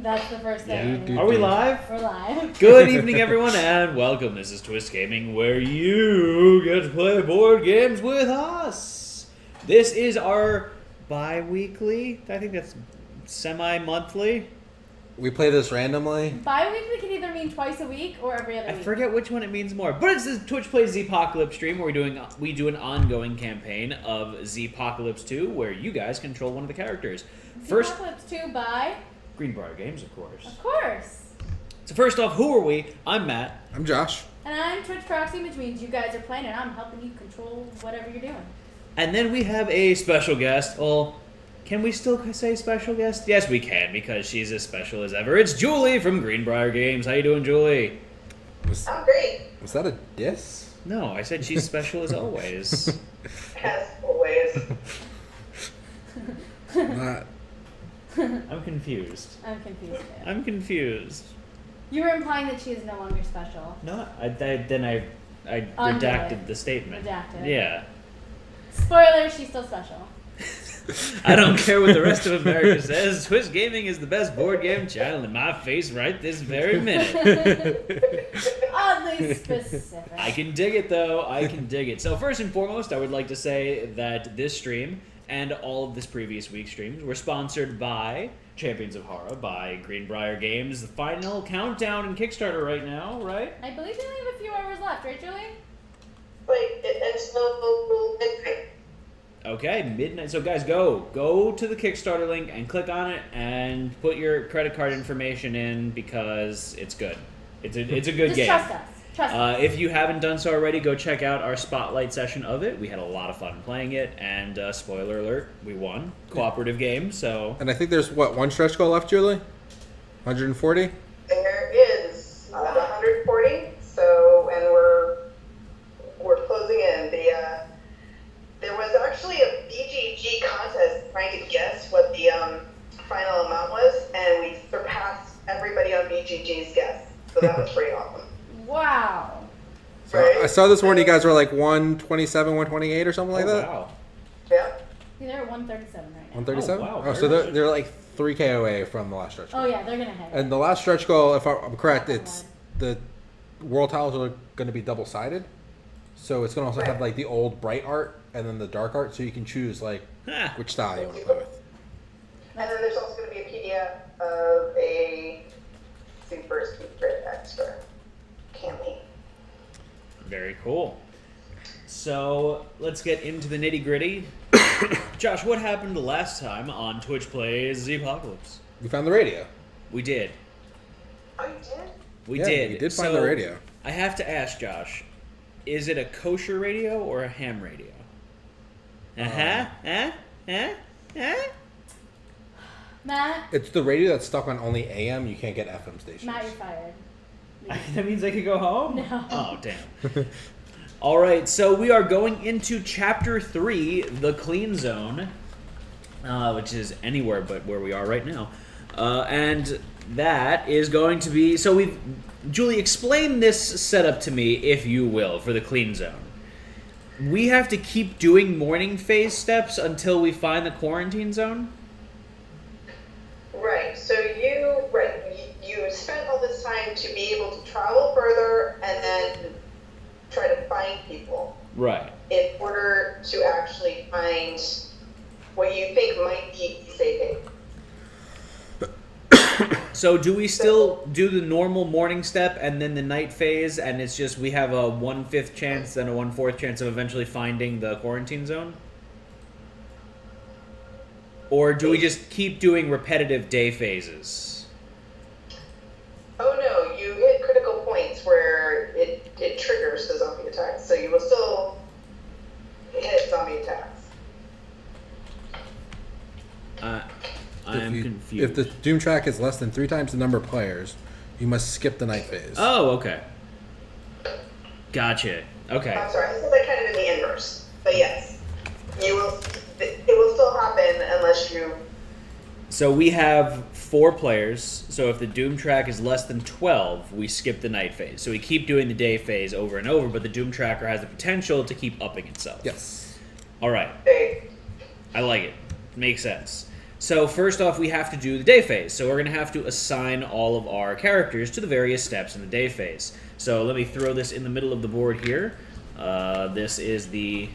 That's the first thing. Are we live? We're live. Good evening, everyone, and welcome. This is Twist Gaming, where you get to play board games with us. This is our bi-weekly, I think that's semi-monthly. We play this randomly. Bi-weekly can either mean twice a week or every other I week. forget which one it means more, but it's the Twitch Plays Zpocalypse stream where we do an ongoing campaign of Zpocalypse 2, where you guys control one of the characters. Zpocalypse 2 by... Greenbrier Games, of course. Of course. So first off, who are we? I'm Matt. I'm Josh. And I'm Twitch Proxy, which means you guys are playing and I'm helping you control whatever you're doing. And then we have a special guest. Well, can we still say special guest? Yes, we can, because she's as special as ever. It's Julie from Greenbrier Games. How you doing, Julie? I'm great. Was that a diss? No, I said she's special as always. As always. Not. I'm confused. I'm confused. Yeah. I'm confused. You were implying that she is no longer special. No, I Undo redacted it. the statement. Redacted. Yeah. Spoiler, she's still special. I don't care what the rest of America says. Twist Gaming is the best board game channel in my face right this very minute. Oddly specific. I can dig it, though. I can dig it. So first and foremost, I would like to say that this stream and all of this previous week's streams were sponsored by Champions of Horror, by Greenbrier Games. The final countdown and Kickstarter right now, right? I believe we only have a few hours left, right, Julie? It's still midnight. Okay, midnight. So guys, go to the Kickstarter link and click on it and put your credit card information in, because it's good. It's a good Just game. trust us. Trust us. If you haven't done so already, go check out our spotlight session of it. We had a lot of fun playing it, and spoiler alert, we won. Cooperative game, so... And I think there's, one stretch goal left, Julie? 140? There is 140. So, and we're closing in. There was actually a BGG contest trying to guess what the final amount was, and we surpassed everybody on BGG's guess. So that was pretty awesome. Wow. So I saw this morning you guys were like 127, 128 or something like that? Wow. Yeah. They're at 137 right now. 137? Oh, wow, Oh, so very they're like 3K away from the last stretch goal. Oh yeah, they're gonna head. And the last stretch goal, if I'm correct, it's the world tiles are going to be double-sided. So it's going to also have like the old bright art and then the dark art, so you can choose like Ha. which style you want to play with. And then there's also going to be a PDF of a super secret extra. Can't wait. Very cool. So, let's get into the nitty-gritty. Josh, what happened last time on Twitch Plays Zpocalypse? We found the radio. We did. Oh, you did? We Yeah, did. we did find So, the radio. I have to ask, Josh, is it a kosher radio or a ham radio? Matt, It's the radio that's stuck on only AM. You can't get FM stations. Matt, you're fired. That means I could go home? No. Oh, damn. All right, so we are going into Chapter 3, The Clean Zone, which is anywhere but where we are right now. And that is going to be... So Julie, explain this setup to me, if you will, for The Clean Zone. We have to keep doing morning phase steps until we find the quarantine zone? Right. So you spent all this time to be able to travel further and then try to find people. Right. In order to actually find what you think might be saving. So do we still do the normal morning step and then the night phase, and it's just we have a 1/5 chance and a 1/4 chance of eventually finding the quarantine zone? Or do we just keep doing repetitive day phases? Oh no, you hit critical points where it triggers the zombie attacks, so you will still hit zombie attacks. I am confused. If the Doom track is less than 3 times the number of players, you must skip the night phase. Oh, okay. Gotcha. Okay. I'm sorry, I said that kind of in the inverse, but yes, it will still happen unless you... So we have 4 players, so if the Doom track is less than 12, we skip the night phase. So we keep doing the day phase over and over, but the Doom tracker has the potential to keep upping itself. Yes. All right. They, I like it. Makes sense. So first off, we have to do the day phase. So we're going to have to assign all of our characters to the various steps in the day phase. So let me throw this in the middle of the board here. This is the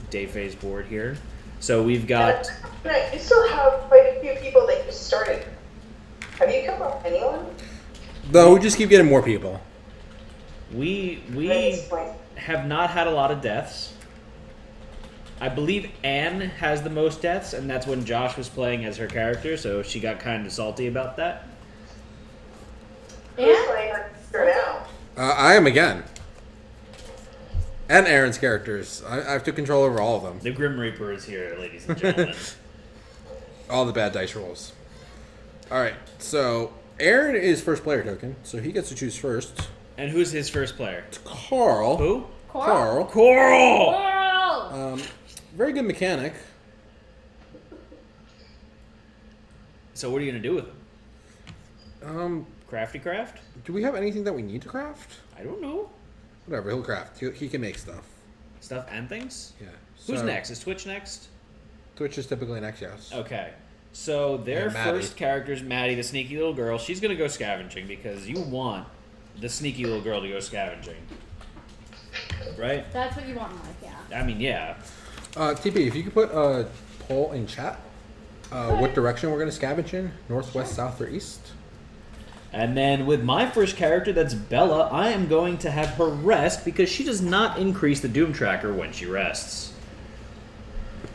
day phase board here. So we've got... You still have quite a few people that you started. Have you come up with anyone? No, we just keep getting more people. We At this point. have not had a lot of deaths. I believe Anne has the most deaths, and that's when Josh was playing as her character, so she got kind of salty about that. Who's And playing her character now? I am again. And Aaron's characters. I have to control over all of them. The Grim Reaper is here, ladies and gentlemen. All the bad dice rolls. Alright, so Aaron is first player token, so he gets to choose first. And who's his first player? It's Carl. Who? Carl. Coral! Coral! Very good mechanic. So what are you going to do with him? Crafty craft? Do we have anything that we need to craft? I don't know. Whatever, he'll craft. He can make stuff. Stuff and things? Yeah. Who's So, next? Is Twitch next? Twitch is typically next, yes. Okay. So their And Maddie. first character is Maddie, the sneaky little girl. She's going to go scavenging because you want the sneaky little girl to go scavenging. Right? That's what you want in life, yeah. I mean, yeah. TP, if you could put a poll in chat, what direction we're going to scavenge in? North, west, south, or east? And then with my first character, that's Bella, I am going to have her rest because she does not increase the Doom Tracker when she rests.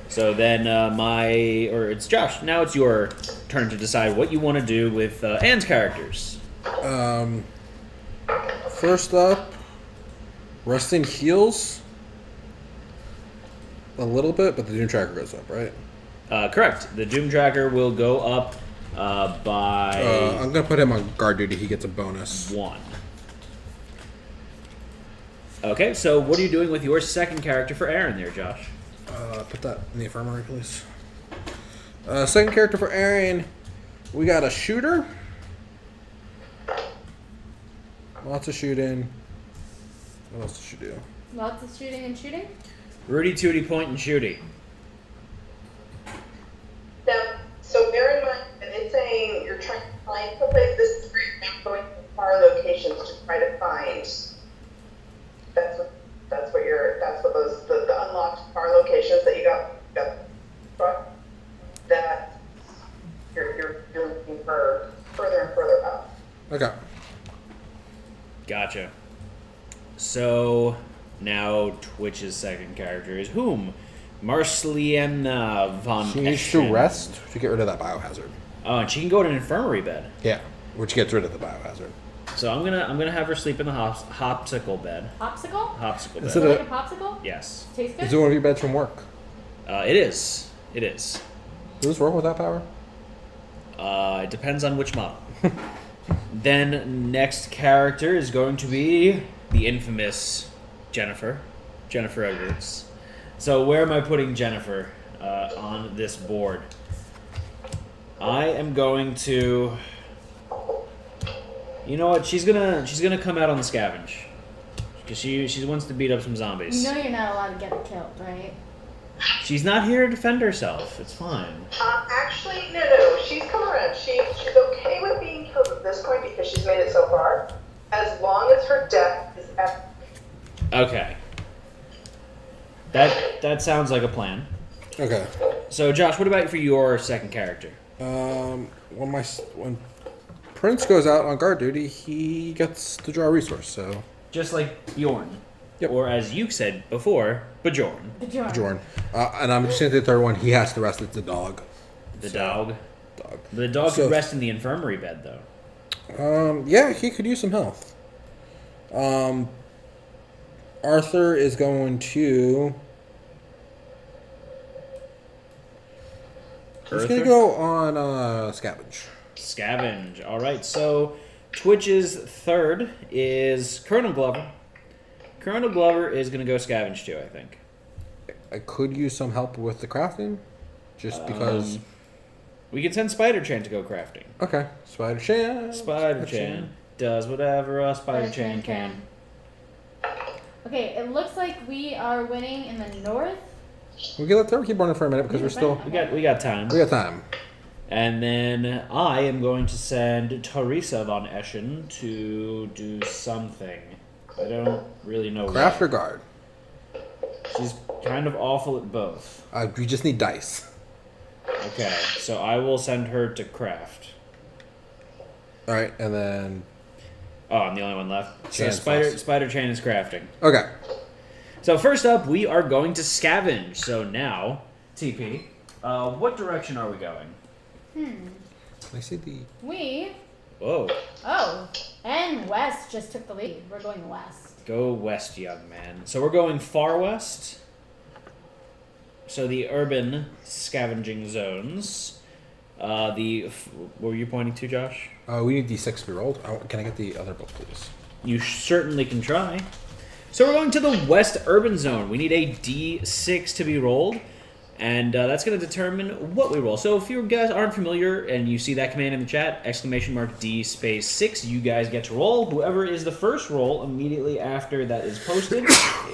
So then it's Josh. Now it's your turn to decide what you want to do with Anne's characters. First up, resting heals a little bit, but the Doom Tracker goes up, right? Correct. The Doom Tracker will go up by I'm going to put him on guard duty. He gets a bonus. 1. Okay, so what are you doing with your second character for Aaron there, Josh? Put that in the infirmary, please. Second character for Aaron, we got a shooter. Lots of shooting. What else does she do? Lots of shooting and shooting? Rudy Tooty Point and Shooty. Now, so bear in mind that it's saying you're trying to find someplace. This is where you're now going to far locations to try to find. That's what those the unlocked far locations that you got that you're looking for further and further up. Okay. Gotcha. So now Twitch's second character is whom? Marceliana von She needs Eschen. to rest to get rid of that biohazard. Oh, and she can go to an infirmary bed. Yeah, which gets rid of the biohazard. So I'm gonna have her sleep in the hopsicle bed. Popsicle? Hopsicle Is Is bed. it like a popsicle? Yes. Tastes good? Is it one of your beds from work? It is. It is. Does this work with that power? It depends on which model. Then next character is going to be the infamous Jennifer Edwards. So where am I putting Jennifer on this board? I am going to. You know what? She's gonna come out on the scavenge because she wants to beat up some zombies. You know you're not allowed to get her killed, right? She's not here to defend herself. It's fine. Actually, no. She's come around. She's okay with being killed at this point because she's made it so far, as long as her death is epic. Okay. That sounds like a plan. Okay. So Josh, what about for your second character? When Prince goes out on guard duty, he gets to draw a resource. So Just like Bjorn. Yep. Or as you said before, Bjorn. Jorn, and I'm just saying the third one. He has to rest. It's the dog. The So, dog. Dog. The dog So- could rest in the infirmary bed though. Yeah, he could use some health. Arthur is going to. He's Arthur? gonna go on scavenge. Scavenge. Alright, so Twitch's third is Colonel Glover. Colonel Glover is gonna go scavenge too, I think. I could use some help with the crafting, just because. We can send Spider-Chan to go crafting. Okay, Spider Chan. Spider-Chan does whatever a Spider-Chan can. Okay, it looks like we are winning in the north. We can let her keep running for a minute because we're still. We got time. We got time. And then I am going to send Teresa von Eschen to do something. I don't really know Craft or what. guard? She's kind of awful at both. We just need dice. Okay, so I will send her to craft. All right, and then Oh, I'm the only one left. So Chan's Spider last. Spider Chain is crafting. okay. So first up, we are going to scavenge. So now, TP, what direction are we going? Can I see the? Whoa. Oh, and West just took the lead. We're going west. Go west, young man. So we're going far west. So the urban scavenging zones. What were you pointing to, Josh? We need D6 to be rolled. Can I get the other book, please? You certainly can try. So we're going to the west urban zone. We need a D6 to be rolled. And that's going to determine what we roll. So if you guys aren't familiar and you see that command in the chat, !D space 6, you guys get to roll. Whoever is the first roll immediately after that is posted,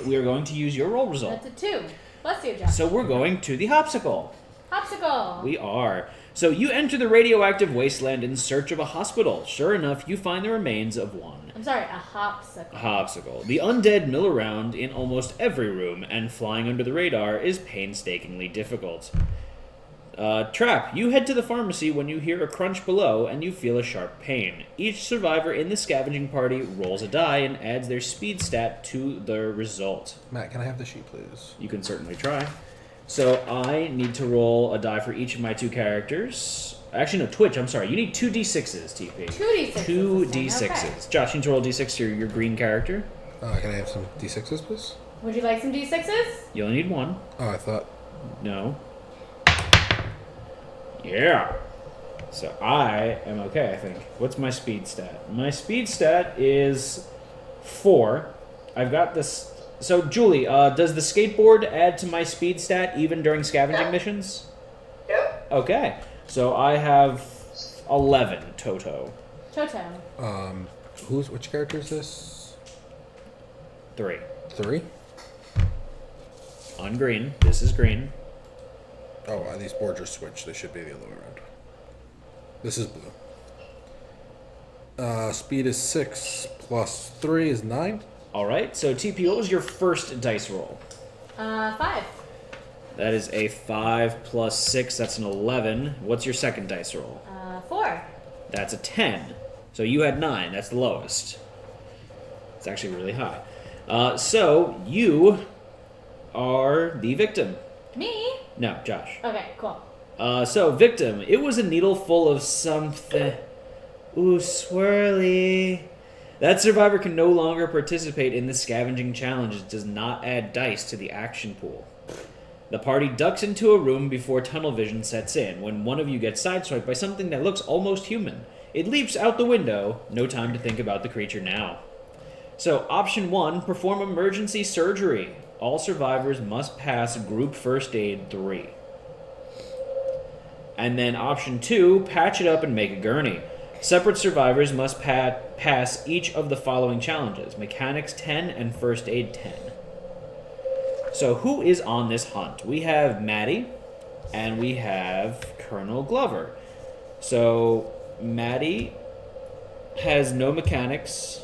we are going to use your roll result. That's a 2. Bless you, Josh. So we're going to the Hopsicle. Popsicle. We are. So you enter the radioactive wasteland in search of a hospital. Sure enough, you find the remains of one. I'm sorry, a hopsicle. Hopsicle. The undead mill around in almost every room, and flying under the radar is painstakingly difficult. Trap. You head to the pharmacy when you hear a crunch below, and you feel a sharp pain. Each survivor in the scavenging party rolls a die and adds their speed stat to their result. Matt, can I have the sheet, please? You can certainly try. So I need to roll a die for each of my two characters. Actually, no, Twitch, I'm sorry. You need 2 D6s, TP. 2 D6s. 2 this time, D6s. okay. Josh, you need to roll D6 for your green character. Can I have some D6s, please? Would you like some D6s? You only need 1. Oh, I thought. No. Yeah. So I am okay, I think. What's my speed stat? My speed stat is 4. I've got this. So, Julie, does the skateboard add to my speed stat even during scavenging missions? Yep. Okay. So I have 11 Toto. Toto. Which character is this? 3. 3? On green. This is green. Oh, these boards are switched. They should be the other way around. This is blue. Speed is 6 plus 3 is 9. All right. So TP, what was your first dice roll? 5. That is a 5 plus 6. That's an 11. What's your second dice roll? 4. That's a 10. So you had 9. That's the lowest. It's actually really high. So you are the victim. Me? No, Josh. Okay, cool. So victim. It was a needle full of something. Ooh, swirly. That survivor can no longer participate in the scavenging challenge. It does not add dice to the action pool. The party ducks into a room before tunnel vision sets in, when one of you gets sideswiped by something that looks almost human. It leaps out the window. No time to think about the creature now. So, option 1, perform emergency surgery. All survivors must pass group first aid 3. And then option 2, patch it up and make a gurney. Separate survivors must pass each of the following challenges: mechanics 10 and first aid 10. So who is on this hunt? We have Maddie, and we have Colonel Glover. So Maddie has no mechanics,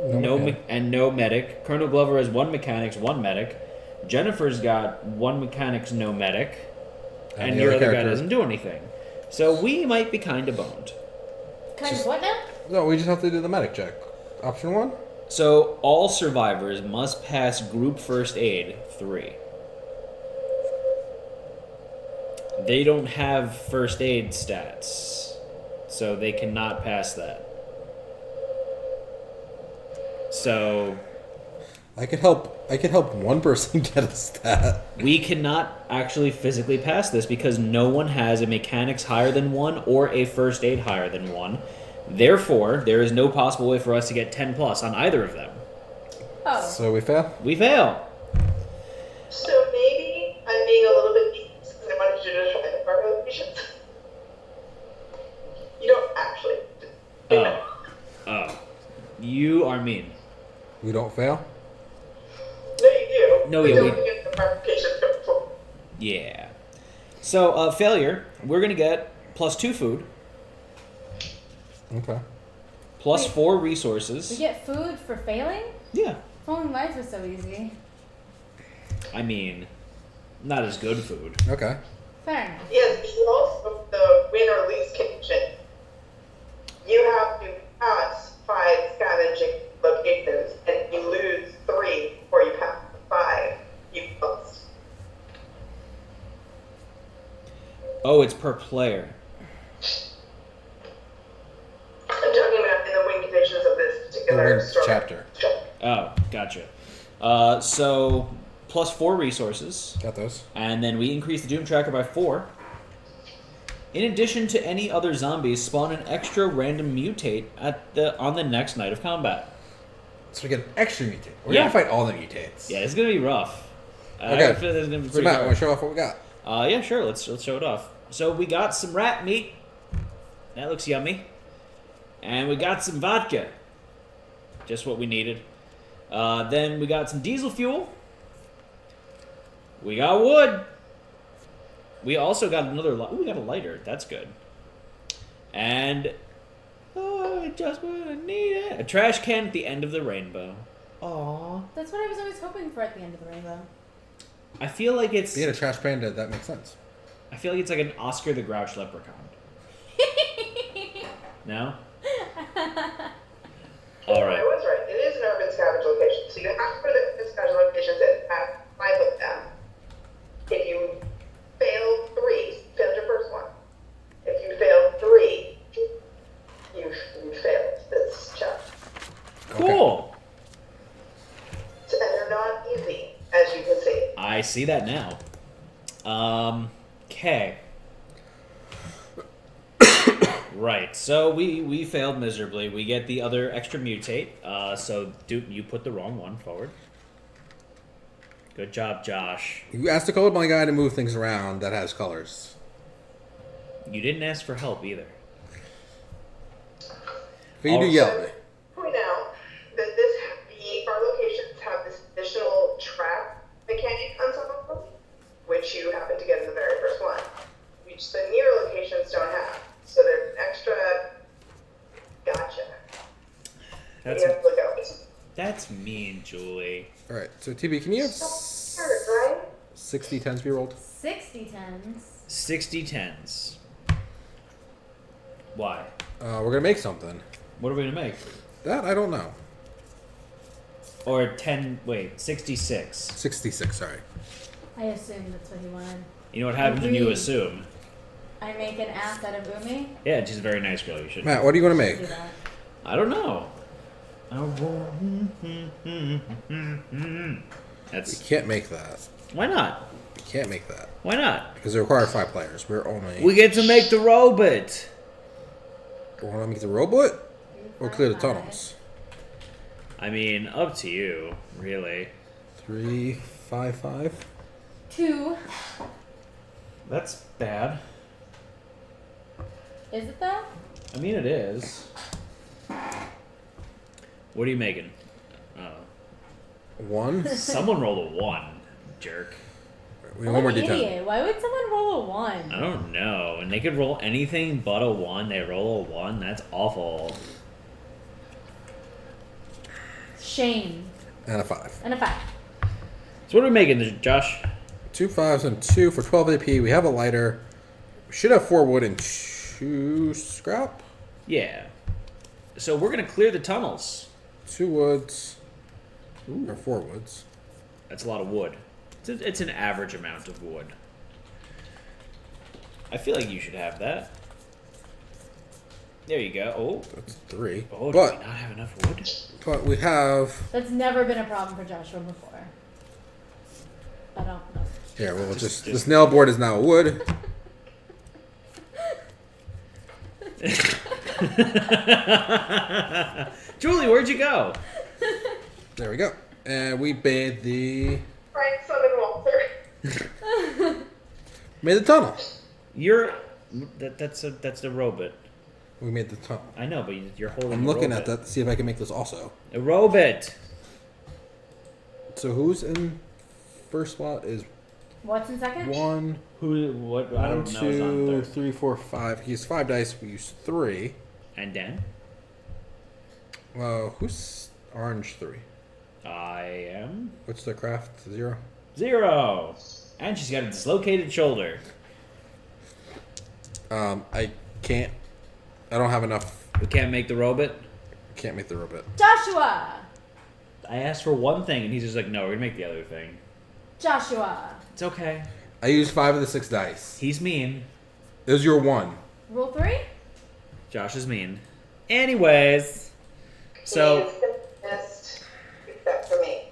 no medic. Colonel Glover has 1 mechanics, 1 medic. Jennifer's got 1 mechanics, no medic, and your other guy doesn't do anything. So we might be kind of boned. Kind of what now? No, we just have to do the medic check. Option 1? So all survivors must pass group first aid 3. They don't have first aid stats, so they cannot pass that. So I could help one person get a stat. we cannot actually physically pass this because no one has a mechanics higher than 1 or a first aid higher than 1. Therefore, there is no possible way for us to get 10 plus on either of them. Oh. So we fail? We fail. So maybe I'm being a little bit deep because I wanted you to try the cargo patients. You don't actually. Oh. You are mean. We don't fail? No, you do. No, But yeah, don't we- get the verification before. Yeah. So, failure, we're going to get +2 food, Okay. +4 We resources. get food for failing? Yeah. If only life was so easy. I mean, not as good food. Okay. Fair enough. Yes, but you also, the win or lose condition, you have to pass 5 scavenging locations, and you lose 3 before you pass 5. You lost. Oh, it's per player. I'm talking about in the win conditions of this The particular win story. chapter. Oh, gotcha. So, +4 resources. Got those. And then we increase the Doom Tracker by 4. In addition to any other zombies, spawn an extra random mutate on the next night of combat. So we get an extra mutate. We're Yeah. gonna fight all the mutates. Yeah, it's gonna be rough. Okay. I feel this is gonna be So pretty Matt, hard. want to show off what we got? Yeah, sure. Let's show it off. So we got some rat meat. That looks yummy. And we got some vodka. Just what we needed. Then we got some diesel fuel. We got wood. We also got another. We got a lighter. That's good. And I just wanna need it. A trash can at the end of the rainbow. Aww. That's what I was always hoping for at the end of the rainbow. I feel like it's. Being a trash panda, that makes sense. I feel like it's like an Oscar the Grouch leprechaun. No. All right. I was right. It is an urban scavenge location. So you have to put the urban scavenge locations and have 5 of them. If you fail 3, failed your first one. If you fail 3, you failed this chapter. Cool. So, and they're not easy, as you can see. I see that now. Okay. Right. So we failed miserably. We get the other extra mutate. So you put the wrong one forward. Good job, Josh. You asked the colorblind guy to move things around that has colors. You didn't ask for help either. But you do yell at me. Point out that our locations have this additional trap mechanic on some of them, which you happen to get in the very first one, which the near locations don't have. So there's an extra gotcha. That's You have to look out. that's mean, Julie. All right. So TB, can you have Right? 60 10s be rolled? 60 tens. 60 tens. Why? We're gonna make something. What are we gonna make? That I don't know. Or 66. 66. Sorry. I assumed that's what he wanted. You know what happens when you Agreed. assume? I make an ass out of Umi. Yeah, she's a very nice girl. You should. Matt, what are you gonna Do make? that. I don't know. That's We can't make that. why not? We can't make that Why not? because it requires 5 players. We're only. We get to make the robot. Want to make the robot or clear the tunnels? I mean, up to you, really. 3 5 5. 2. That's bad. Is it though? I mean, it is. What are you making? 1. Someone rolled a 1, jerk. We need one more What an D10. idiot. Why would someone roll a 1? I don't know. And they could roll anything but a 1. They roll a 1. That's awful. Shame. And a 5. And a 5. So what are we making, Josh? 2 5s and 2 for 12 AP. We have a lighter. We should have 4 wood and 2 scrap. Yeah. So we're gonna clear the tunnels. 2 woods. Ooh. Or 4 woods. That's a lot of wood. It's an average amount of wood. I feel like you should have that. There you go. Oh. That's 3. Oh, do we But not have enough wood? we have. That's never been a problem for Joshua before. I don't know. Here, well, Just- this nail board is now wood. Julie, where'd you go? There we go. And we made the Frank, Summon, Walter. made the tunnel. That's the robot. We made the tunnel. I know, but you're holding. I'm a looking robot. at that to see if I can make this also. A robot. So who's in first slot is What's in second? 1, What? I don't know. Is on 2, third. 3, 4, 5. He used 5 dice. We used 3. And Dan? Who's orange 3? I am What's the craft? 0? 0. And she's got a dislocated shoulder. I can't. I don't have enough. We can't make the robot. Can't make the robot. Joshua! I asked for one thing, and he's just like, no, we're gonna make the other thing. Joshua! It's okay. I used 5 of the 6 dice. He's mean. It was your 1. Rule 3? Josh is mean. Anyways, so He's the best, except for me.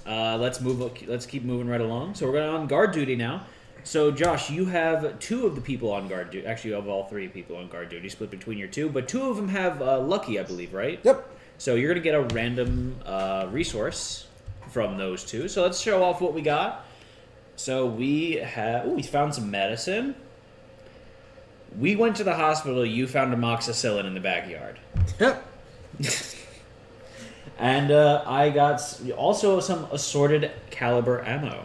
let's move. Let's keep moving right along. So we're going on guard duty now. So Josh, you have 2 of the people on guard duty. Actually, you have all 3 people on guard duty, split between your 2. But 2 of them have Lucky, I believe, right? Yep. So you're gonna get a random resource from those 2. So let's show off what we got. So we have. Oh, we found some medicine. We went to the hospital. You found amoxicillin in the backyard. Yep. And I got also some assorted caliber ammo.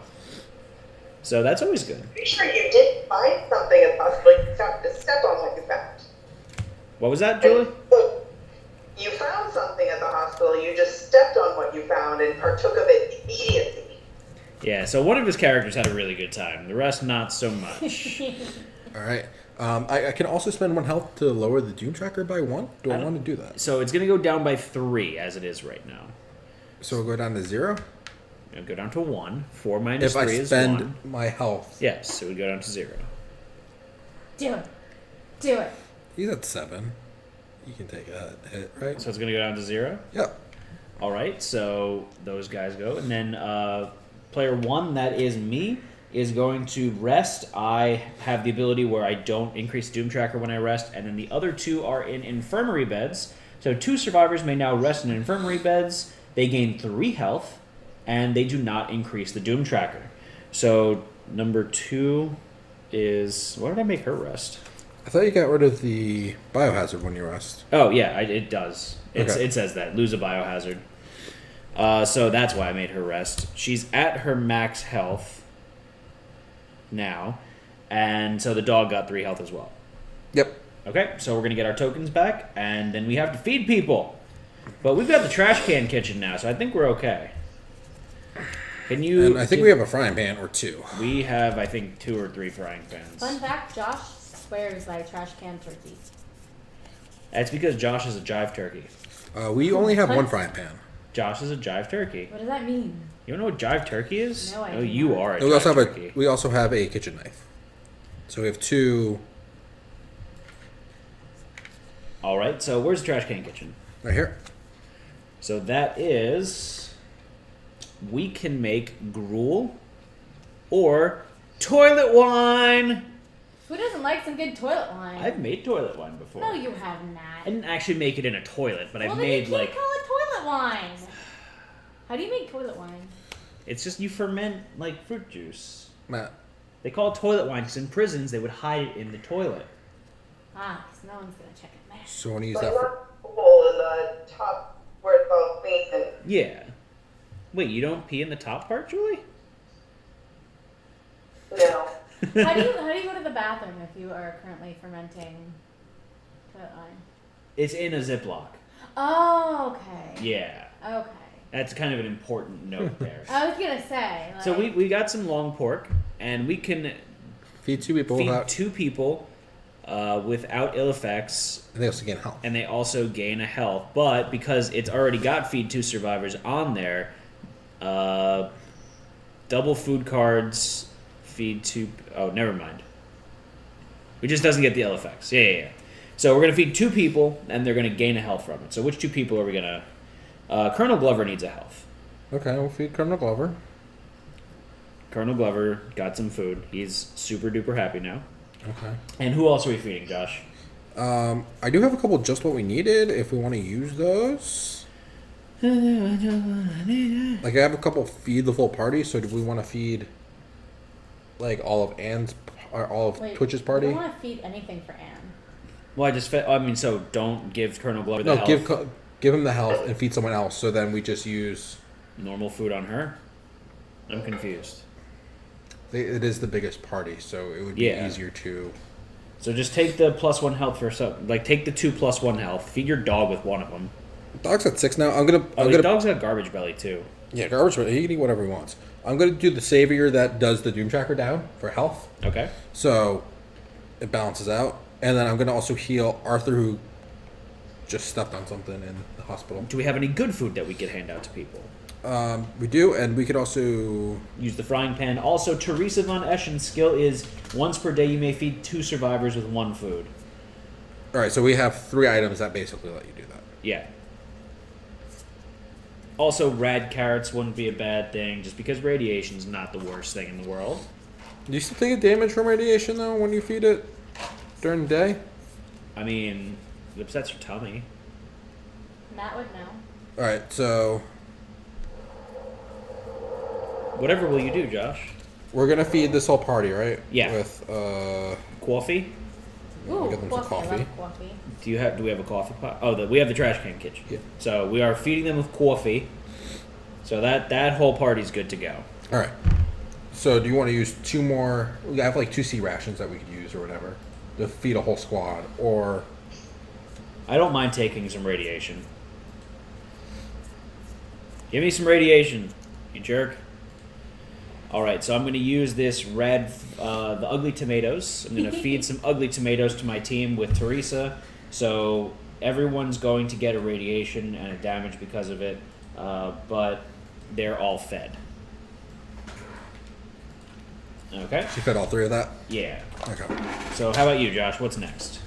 So that's always good. Pretty sure you did find something at the hospital. You have to step on what you found. What was that, Julie? You found something at the hospital. You just stepped on what you found and partook of it immediately. Yeah, so one of his characters had a really good time. The rest, not so much. All right. I can also spend 1 health to lower the Doom Tracker by 1. Do I want to do that? So it's going to go down by 3 as it is right now. So we'll go down to 0? It'll go down to 1. 4 minus If 3 I is spend 1. my health. Yes, so we go down to 0. Do it. Do it. He's at 7. You can take a hit, right? So it's going to go down to 0? Yep. All right, so those guys go. And then player 1, that is me, is going to rest. I have the ability where I don't increase Doom Tracker when I rest. And then the other 2 are in infirmary beds. So 2 survivors may now rest in infirmary beds. They gain 3 health, and they do not increase the Doom Tracker. So number 2 is... Why did I make her rest? I thought you got rid of the biohazard when you rest. Oh, yeah, it does. Okay. It says that. Lose a biohazard. So that's why I made her rest. She's at her max health now. And so the dog got 3 health as well. Yep. Okay, so we're going to get our tokens back, and then we have to feed people. But we've got the trash can kitchen now, so I think we're okay. Can you... And I think we have a frying pan or 2. We have, I think, 2 or 3 frying pans. Fun fact, Josh swears by trash can turkey. That's because Josh is a jive turkey. We only have 1 frying pan. Josh is a jive turkey. What does that mean? You don't know what jive turkey is? No, I Oh, do you not. are a And we jive also have turkey. we also have a kitchen knife. So we have 2 All right, so where's the trash can kitchen? right here. So that is... We can make gruel or toilet wine. Who doesn't like some good toilet wine? I've made toilet wine before. No, you have I not. didn't actually make it in a toilet, but Well, I've then made you can't like... call it toilet wine. How do you make toilet wine? It's just you ferment like fruit juice. Matt. They call it toilet wine because in prisons they would hide it in the toilet. Ah, because no one's gonna check it there. So I want to use But that for... not the hole in the top where it's all clean and Yeah. Wait, you don't pee in the top part, Julie? no. How do you go to the bathroom if you are currently fermenting toilet wine? It's in a Ziploc. Oh, okay. Yeah. Okay. That's kind of an important note there. I was gonna say. Like, So we got some long pork, and we can Feed 2 people feed without... 2 people without ill effects, And they also gain health. and they also gain a health. But because it's already got feed 2 survivors on there, double food cards, feed 2... Oh, never mind. It just doesn't get the ill effects. Yeah. So we're going to feed 2 people, and they're going to gain a health from it. So which 2 people are we going to... Colonel Glover needs a health. Okay, we'll feed Colonel Glover. Colonel Glover got some food. He's super duper happy now. Okay. And who else are we feeding, Josh? I do have a couple just what we needed if we want to use those. Like I have a couple feed the full party, so do we want to feed like all of Anne's or all of wait, Twitch's I party? don't want to feed anything for Anne. Well, I just fed... I mean, so don't give Colonel Glover the No, health. give him the health and feed someone else. So then we just use. Normal food on her? I'm confused. It is the biggest party, so it would be Yeah. easier to. So just take the +1 health for some. Like, take the 2 +1 health. Feed your dog with one of them. Dog's at 6 now. I'm gonna. Dog's got garbage belly, too. Yeah, garbage. He can eat whatever he wants. I'm gonna do the savior that does the Doom Tracker down for health, Okay. so it balances out. And then I'm gonna also heal Arthur, who just stepped on something in the hospital. Do we have any good food that we could hand out to people? We do, and we could also. Use the frying pan. Also, Teresa von Eschen's skill is once per day you may feed 2 survivors with 1 food. All right, so we have 3 items that basically let you do that. Yeah. Also, rad carrots wouldn't be a bad thing, just because radiation's not the worst thing in the world. Do you still take a damage from radiation though when you feed it during the day? I mean, it upsets your tummy. Matt would know. All right, so Whatever will you do, Josh? we're gonna feed this whole party, right? Yeah. With Coffee? Ooh, get them some coffee. I coffee. love coffee. Do we have a coffee pot? Oh, we have the trash can kitchen. Yeah. So we are feeding them with coffee. So that whole party's good to go. All right. So do you want to use 2 more? We have like 2 C rations that we could use or whatever to feed a whole squad, or I don't mind taking some radiation. Give me some radiation, you jerk. Alright, so I'm going to use this the ugly tomatoes. I'm going to feed some ugly tomatoes to my team with Teresa. So everyone's going to get a radiation and a damage because of it, but they're all fed. Okay? she fed all 3 of that. Yeah. Okay. So how about you, Josh? What's next?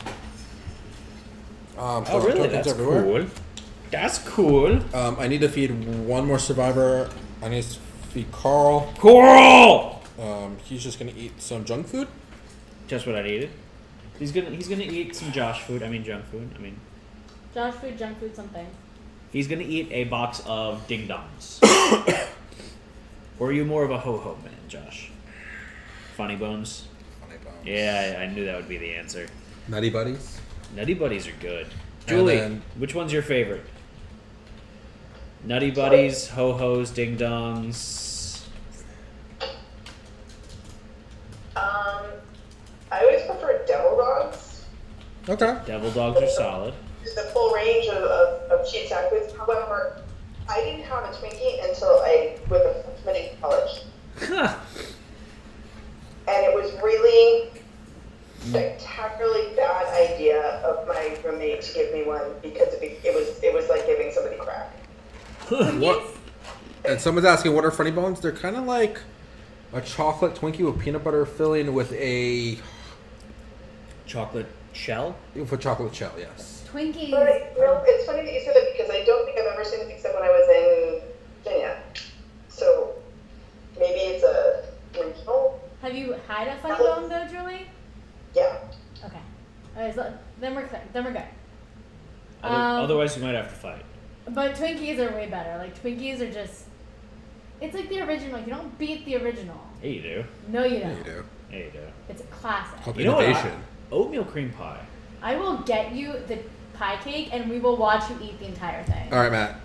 So Oh, really? tokens That's everywhere. cool. That's cool. I need to feed 1 more survivor. I need to feed Carl. Cool! He's just gonna eat some junk food. Just what I needed. He's gonna eat some Josh food. I mean junk food. I mean Josh food, junk food, something. he's gonna eat a box of ding dongs. Or are you more of a ho ho man, Josh? Funny bones. Funny bones. Yeah, I knew that would be the answer. Nutty buddies. Nutty buddies are good. Julie, then- which one's your favorite? Nutty buddies, ho hos, ding dongs. I always prefer devil dogs. Okay. Devil dogs are solid. The full range of cheap attack foods. However, I didn't have a Twinkie until I was a freshman in college, Huh. and it was really spectacularly bad idea of my roommate to give me one because it was like giving somebody crack. What? And someone's asking, what are funny bones? They're kind of like a chocolate Twinkie with peanut butter filling with a Chocolate shell? chocolate shell. Yes. Twinkies. But it's funny that you said that because I don't think I've ever seen it except when I was in Virginia. So maybe it's a regional. Have you had a funny bone though, Julie? Yeah. Okay. Alright, so then we're clear. Then we're good. Otherwise, you might have to fight. But Twinkies are way better. Like Twinkies are just. It's like the original. You don't beat the original. Yeah, you do. No, you Yeah, don't. you do. Yeah, you do. It's a classic. Called You know what? innovation. Oatmeal cream pie. I will get you the pie cake, and we will watch you eat the entire thing. All right, Matt.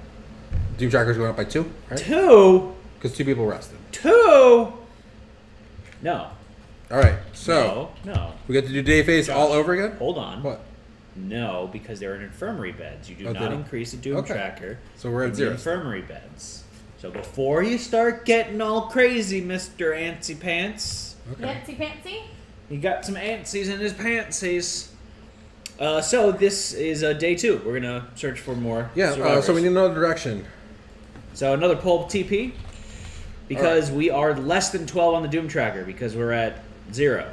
Doom Tracker's going up by 2, right? 2? Because 2 people rested. 2? No. All right. So No. we get to do day phase Josh, all over again. Hold on. What? No, because they're in infirmary beds. You do Oh, not they don't? increase the Doom Okay. Tracker. So we're at in 0. the infirmary beds. So before you start getting all crazy, Mr. Antsy Pants, Okay. Fancy fancy? he got some antsies in his pantsies. So this is day 2. We're gonna search for more. Yeah. survivors. So we need another direction. So another pulp TP, because we are less than 12 on the Doom Tracker because we're at 0.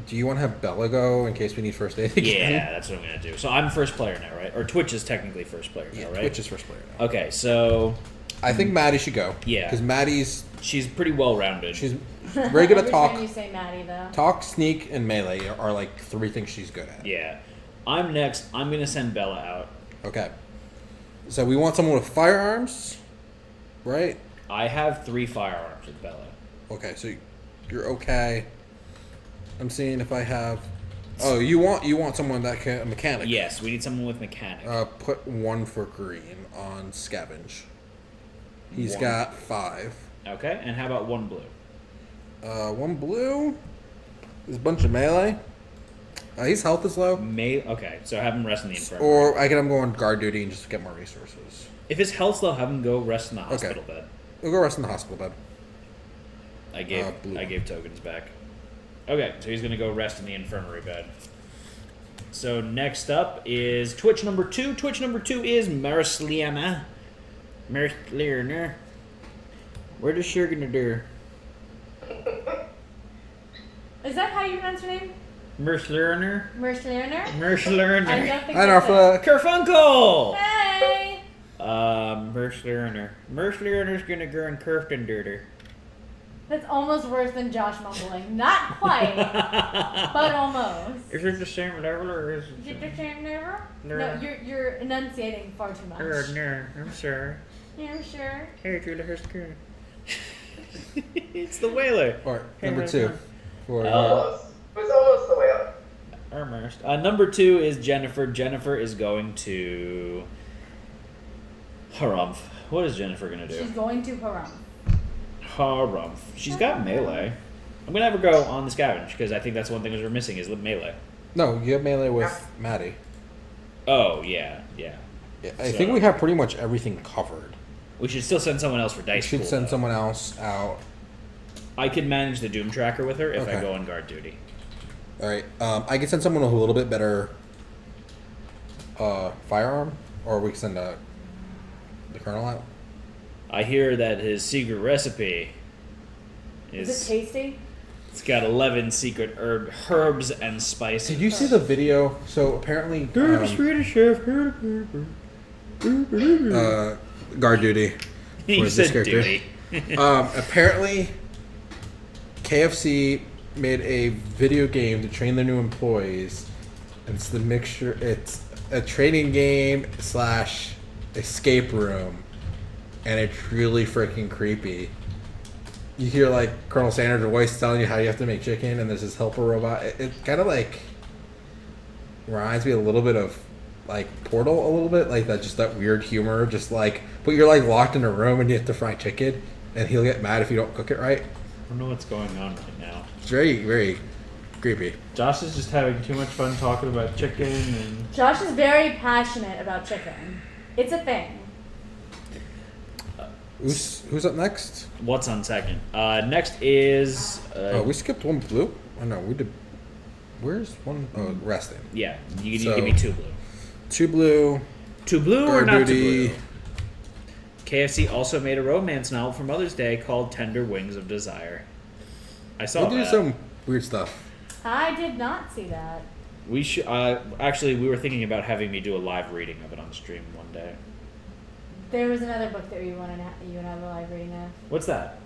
Do you want to have Bella go in case we need first aid again? Yeah, that's what I'm gonna do. So I'm first player now, right? Or Twitch is technically first player Yeah. now, right? Twitch is first player now. Okay, so I think Maddie should go. Yeah. Because Maddie's she's pretty well rounded. she's very good at Every talk. time you say Maddie, though. Talk, sneak, and melee are like 3 things she's good at. Yeah. I'm next. I'm gonna send Bella out. Okay. So we want someone with firearms, right? I have 3 firearms with Bella. Okay, so you're okay. I'm seeing if I have. Oh, you want someone that can a mechanic. Yes, we need someone with mechanic. Put 1 for green on scavenge. He's 1. got 5. Okay, and how about 1 blue? One blue. There's a bunch of melee. His health is low. Okay, so have him rest in the infirmary. Or I can go on guard duty and just get more resources. If his health's low, have him go rest in the hospital bed. We'll go rest in the hospital bed. I gave tokens back. Okay, so he's gonna go rest in the infirmary bed. So next up is Twitch number 2. Twitch number 2 is Marisliana. Marisliana. Where does she gonna do? Is that how you pronounce your name? Merschlerner? Merschlerner? Merschlerner. I don't think Hi, that's it. Narfa. Kerfunkel! Hey! Merschlerner. Merschlerner's gonna go in Kerftenderder. That's almost worse than Josh mumbling. Not quite, but almost. Is it the same level or is Is it the same never? No. No, you're enunciating far too much. No, I'm sorry. Yeah, sure. Hey, Julia, here's the gun. It's the whaler. Alright, Hey, number how's 2. it For, Almost. It was almost the whale. Almost. Number 2 is Jennifer. Jennifer is going to Harumph. What is Jennifer gonna do? She's going to Haram. Harumph. She's got melee. I'm gonna have her go on the scavenge because I think that's one thing that we're missing is melee. no, you have melee with Maddie. Oh yeah. Yeah, I think we have pretty much everything covered. We should still send someone else for We dice. should pool, send though. someone else out. I can manage the Doom Tracker with her if I Okay. go on guard duty. Alright, I can send someone with a little bit better firearm, or we can send the colonel out. I hear that his secret recipe Is it tasty? It's got 11 secret herbs and spices. Did you see the video? So apparently, Swedish chef. guard duty. You for this said character. duty. Apparently, KFC made a video game to train their new employees. It's the mixture. It's a training game / escape room, and it's really freaking creepy. You hear like Colonel Sanders' voice telling you how you have to make chicken, and there's this helper robot. It kind of like reminds me a little bit of like Portal, a little bit like that, just that weird humor, just like, but you're like locked in a room and you have to fry chicken, and he'll get mad if you don't cook it right. I don't know what's going on right now. It's very, very creepy. Josh is just having too much fun talking about chicken and. Josh is very passionate about chicken. It's a thing. Who's up next? What's on second? Next is. We skipped one blue. Oh no, we did. Where's one? Oh, resting. Yeah, you So- give me 2 blue. 2 blue. 2 blue or Guard not 2 duty. blue? KFC also made a romance novel for Mother's Day called Tender Wings of Desire. I saw We do that. some weird stuff. I did not see that. We should actually we were thinking about having me do a live reading of it on stream one day. There was another book that you wanted you and I have a live reading of. What's that?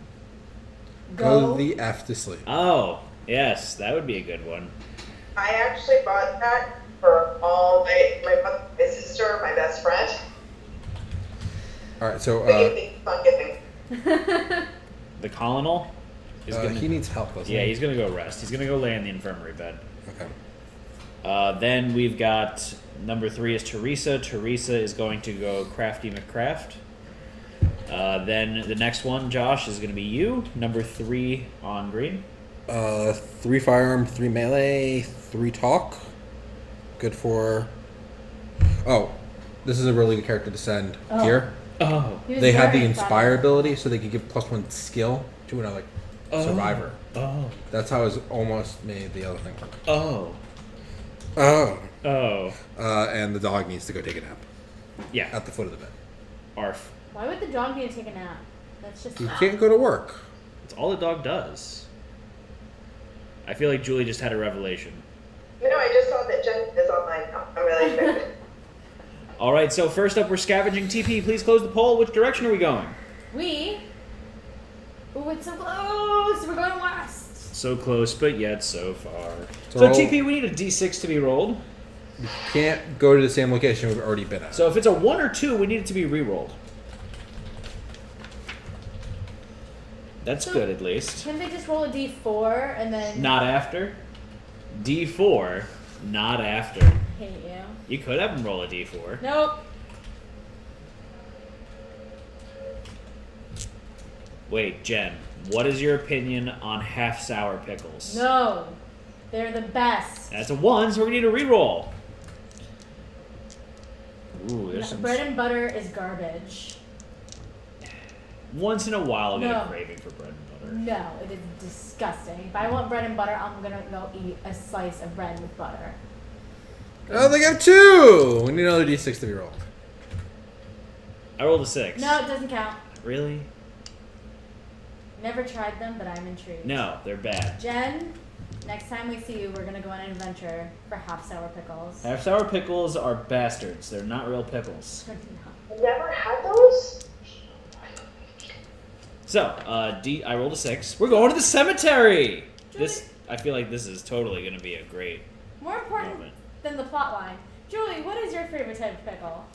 Go the F to sleep. Oh, yes, that would be a good one. I actually bought that for all my mother, my sister, my best friend. All right, so Fun giving. The colonel is gonna, he needs help, doesn't yeah, he? he's gonna go rest. He's gonna go lay in the infirmary bed. Okay. Then we've got number 3 is Teresa. Teresa is going to go Crafty McCraft. Then the next one, Josh, is going to be you. Number 3 on green. 3 firearm, 3 melee, 3 talk. Good for. Oh, this is a really good character to send Oh. here. Oh. He was They have the very inspire excited. ability, so they can give +1 skill to another survivor. Oh. That's how it's almost made the other thing work. Oh. Oh. Oh. And the dog needs to go take a nap Yeah. at the foot of the bed. Arf. Why would the dog need to take a nap? That's just You sad. can't go to work. That's all the dog does. I feel like Julie just had a revelation. No, I just saw that Jen is online now. I'm really excited. All right, so first up, we're scavenging. TP, please close the poll. Which direction are we going? Ooh, it's so close. We're going west. So close, but yet so far. So So roll- TP, we need a D6 to be rolled. You can't go to the same location we've already been at. So if it's a 1 or 2, we need it to be re-rolled. That's good, at least. Can they just roll a d4 and then Not after. D4, not after. hate you? You could have him roll a D4. Nope. Wait, Jen, what is your opinion on half sour pickles? No. They're the best. That's a 1, so we're gonna need a reroll. Ooh, there's some. Bread and butter is garbage. Once in a while, I'll get No. a craving for bread and butter. No, it is disgusting. If I want bread and butter, I'm gonna go eat a slice of bread with butter. Oh, they got 2! We need another D6 to be rolled. I rolled a 6. No, it doesn't count. Really? Never tried them, but I'm intrigued. No, they're bad. Jen, next time we see you, we're gonna go on an adventure for half sour pickles. Half sour pickles are bastards. They're not real pickles. I've never had those. So, I rolled a 6. We're going to the cemetery. This, I feel like this is totally gonna be a great More important moment. than the plot line. Julie, what is your favorite type of pickle?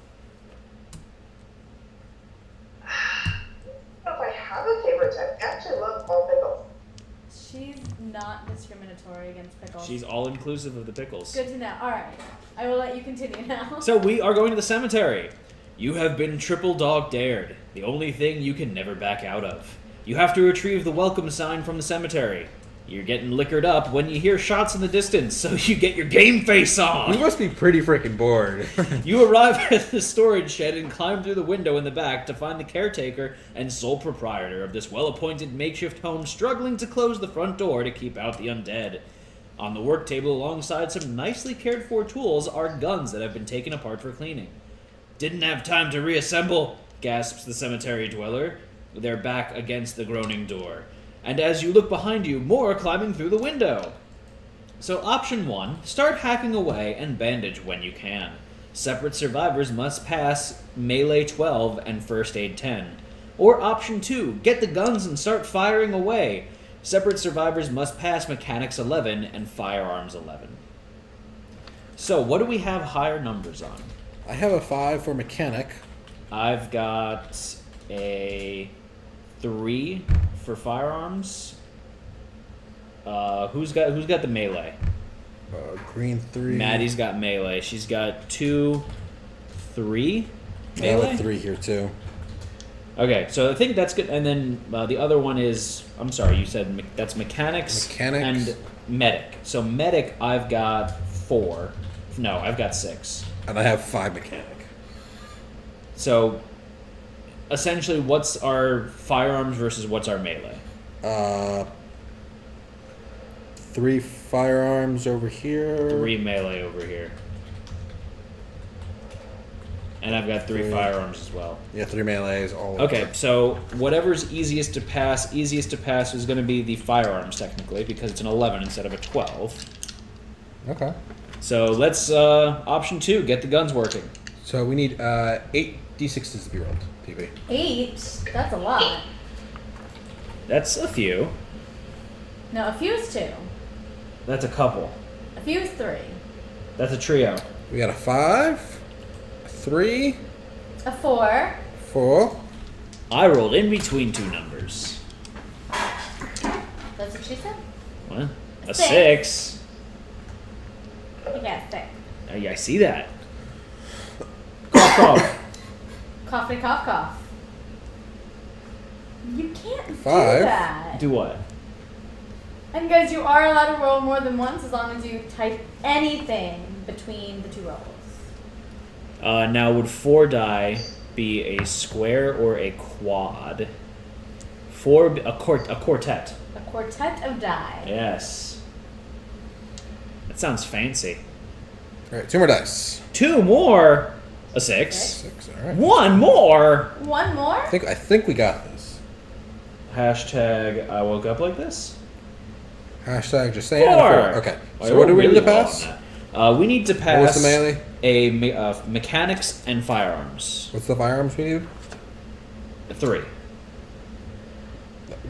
I don't know if I have a favorite type. I actually love all pickles. She's not discriminatory against pickles. She's all inclusive of the pickles. Good to know. Alright. I will let you continue now. So we are going to the cemetery. You have been triple dog dared. The only thing you can never back out of. You have to retrieve the welcome sign from the cemetery. You're getting liquored up when you hear shots in the distance, so you get your game face You on. must be pretty freaking bored. You arrive at the storage shed and climb through the window in the back to find the caretaker and sole proprietor of this well-appointed makeshift home struggling to close the front door to keep out the undead. On the work table alongside some nicely cared-for tools are guns that have been taken apart for cleaning. Didn't have time to reassemble, gasps the cemetery dweller, their back against the groaning door. And as you look behind you, more climbing through the window. So option 1, start hacking away and bandage when you can. Separate survivors must pass melee 12 and first aid 10. Or option 2, get the guns and start firing away. Separate survivors must pass mechanics 11 and firearms 11. So what do we have higher numbers on? I have a 5 for mechanic. I've got a 3 for firearms. Who's got the melee? Green 3. Maddie's got melee. She's got 2, 3 I have melee. a 3 here too. Okay, so I think that's good. And then the other one is, I'm sorry, you said that's mechanics Mechanics. and medic. So medic, I've got 4. No, I've got 6. And I have 5 mechanic. So essentially, what's our firearms versus what's our melee? 3 firearms over here. 3 melee over here. And I've got 3 Three. firearms as well. Yeah, 3 melees all over. Okay, so whatever's easiest to pass is going to be the firearms technically because it's an 11 instead of a 12. Okay. So let's option 2, get the guns working. So we need 8 d6s to be rolled, PB. 8? That's a lot. That's a few. No, a few is 2. That's a couple. A few is 3. That's a trio. We got a 5, a 3, A 4. 4. I rolled in between 2 numbers. That's what she said? What? A Six. 6. You got 6. I see that. Cough, cough. Cough, cough, cough. You can't do 5. that. Do what? And guys, you are allowed to roll more than once as long as you type anything between the 2 rolls. Now, would 4 die be a square or a quad? 4, a quartet. A quartet of die. Yes. That sounds fancy. Alright, 2 more dice. 2 more. A 6. 6, alright. 1 more. One more? I think we got this. Hashtag I woke up like this. Hashtag just saying. 4. Okay. Well, So what do we really need to well pass? on that. We need to pass What was the melee? mechanics and firearms. What's the firearms we need? 3.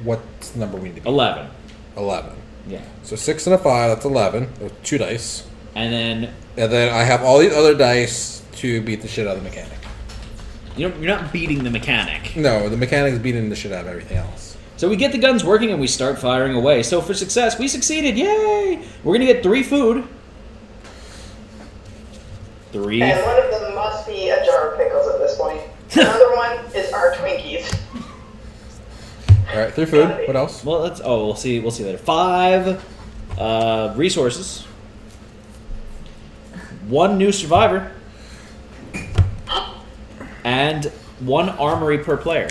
What's the number we need to be? 11. 11. Yeah. So 6 and a 5, that's 11. Those 2 dice. And then And then I have all these other dice to beat the shit out of the mechanic. you're not beating the mechanic. No, the mechanic's beating the shit out of everything else. So we get the guns working and we start firing away. So for success, we succeeded. Yay! We're gonna get 3 food. 3. And one of them must be a jar of pickles at this point. Another one is our Twinkies. All right, 3 food. What else? Well, we'll see later. 5 resources. 1 new survivor. And 1 armory per player.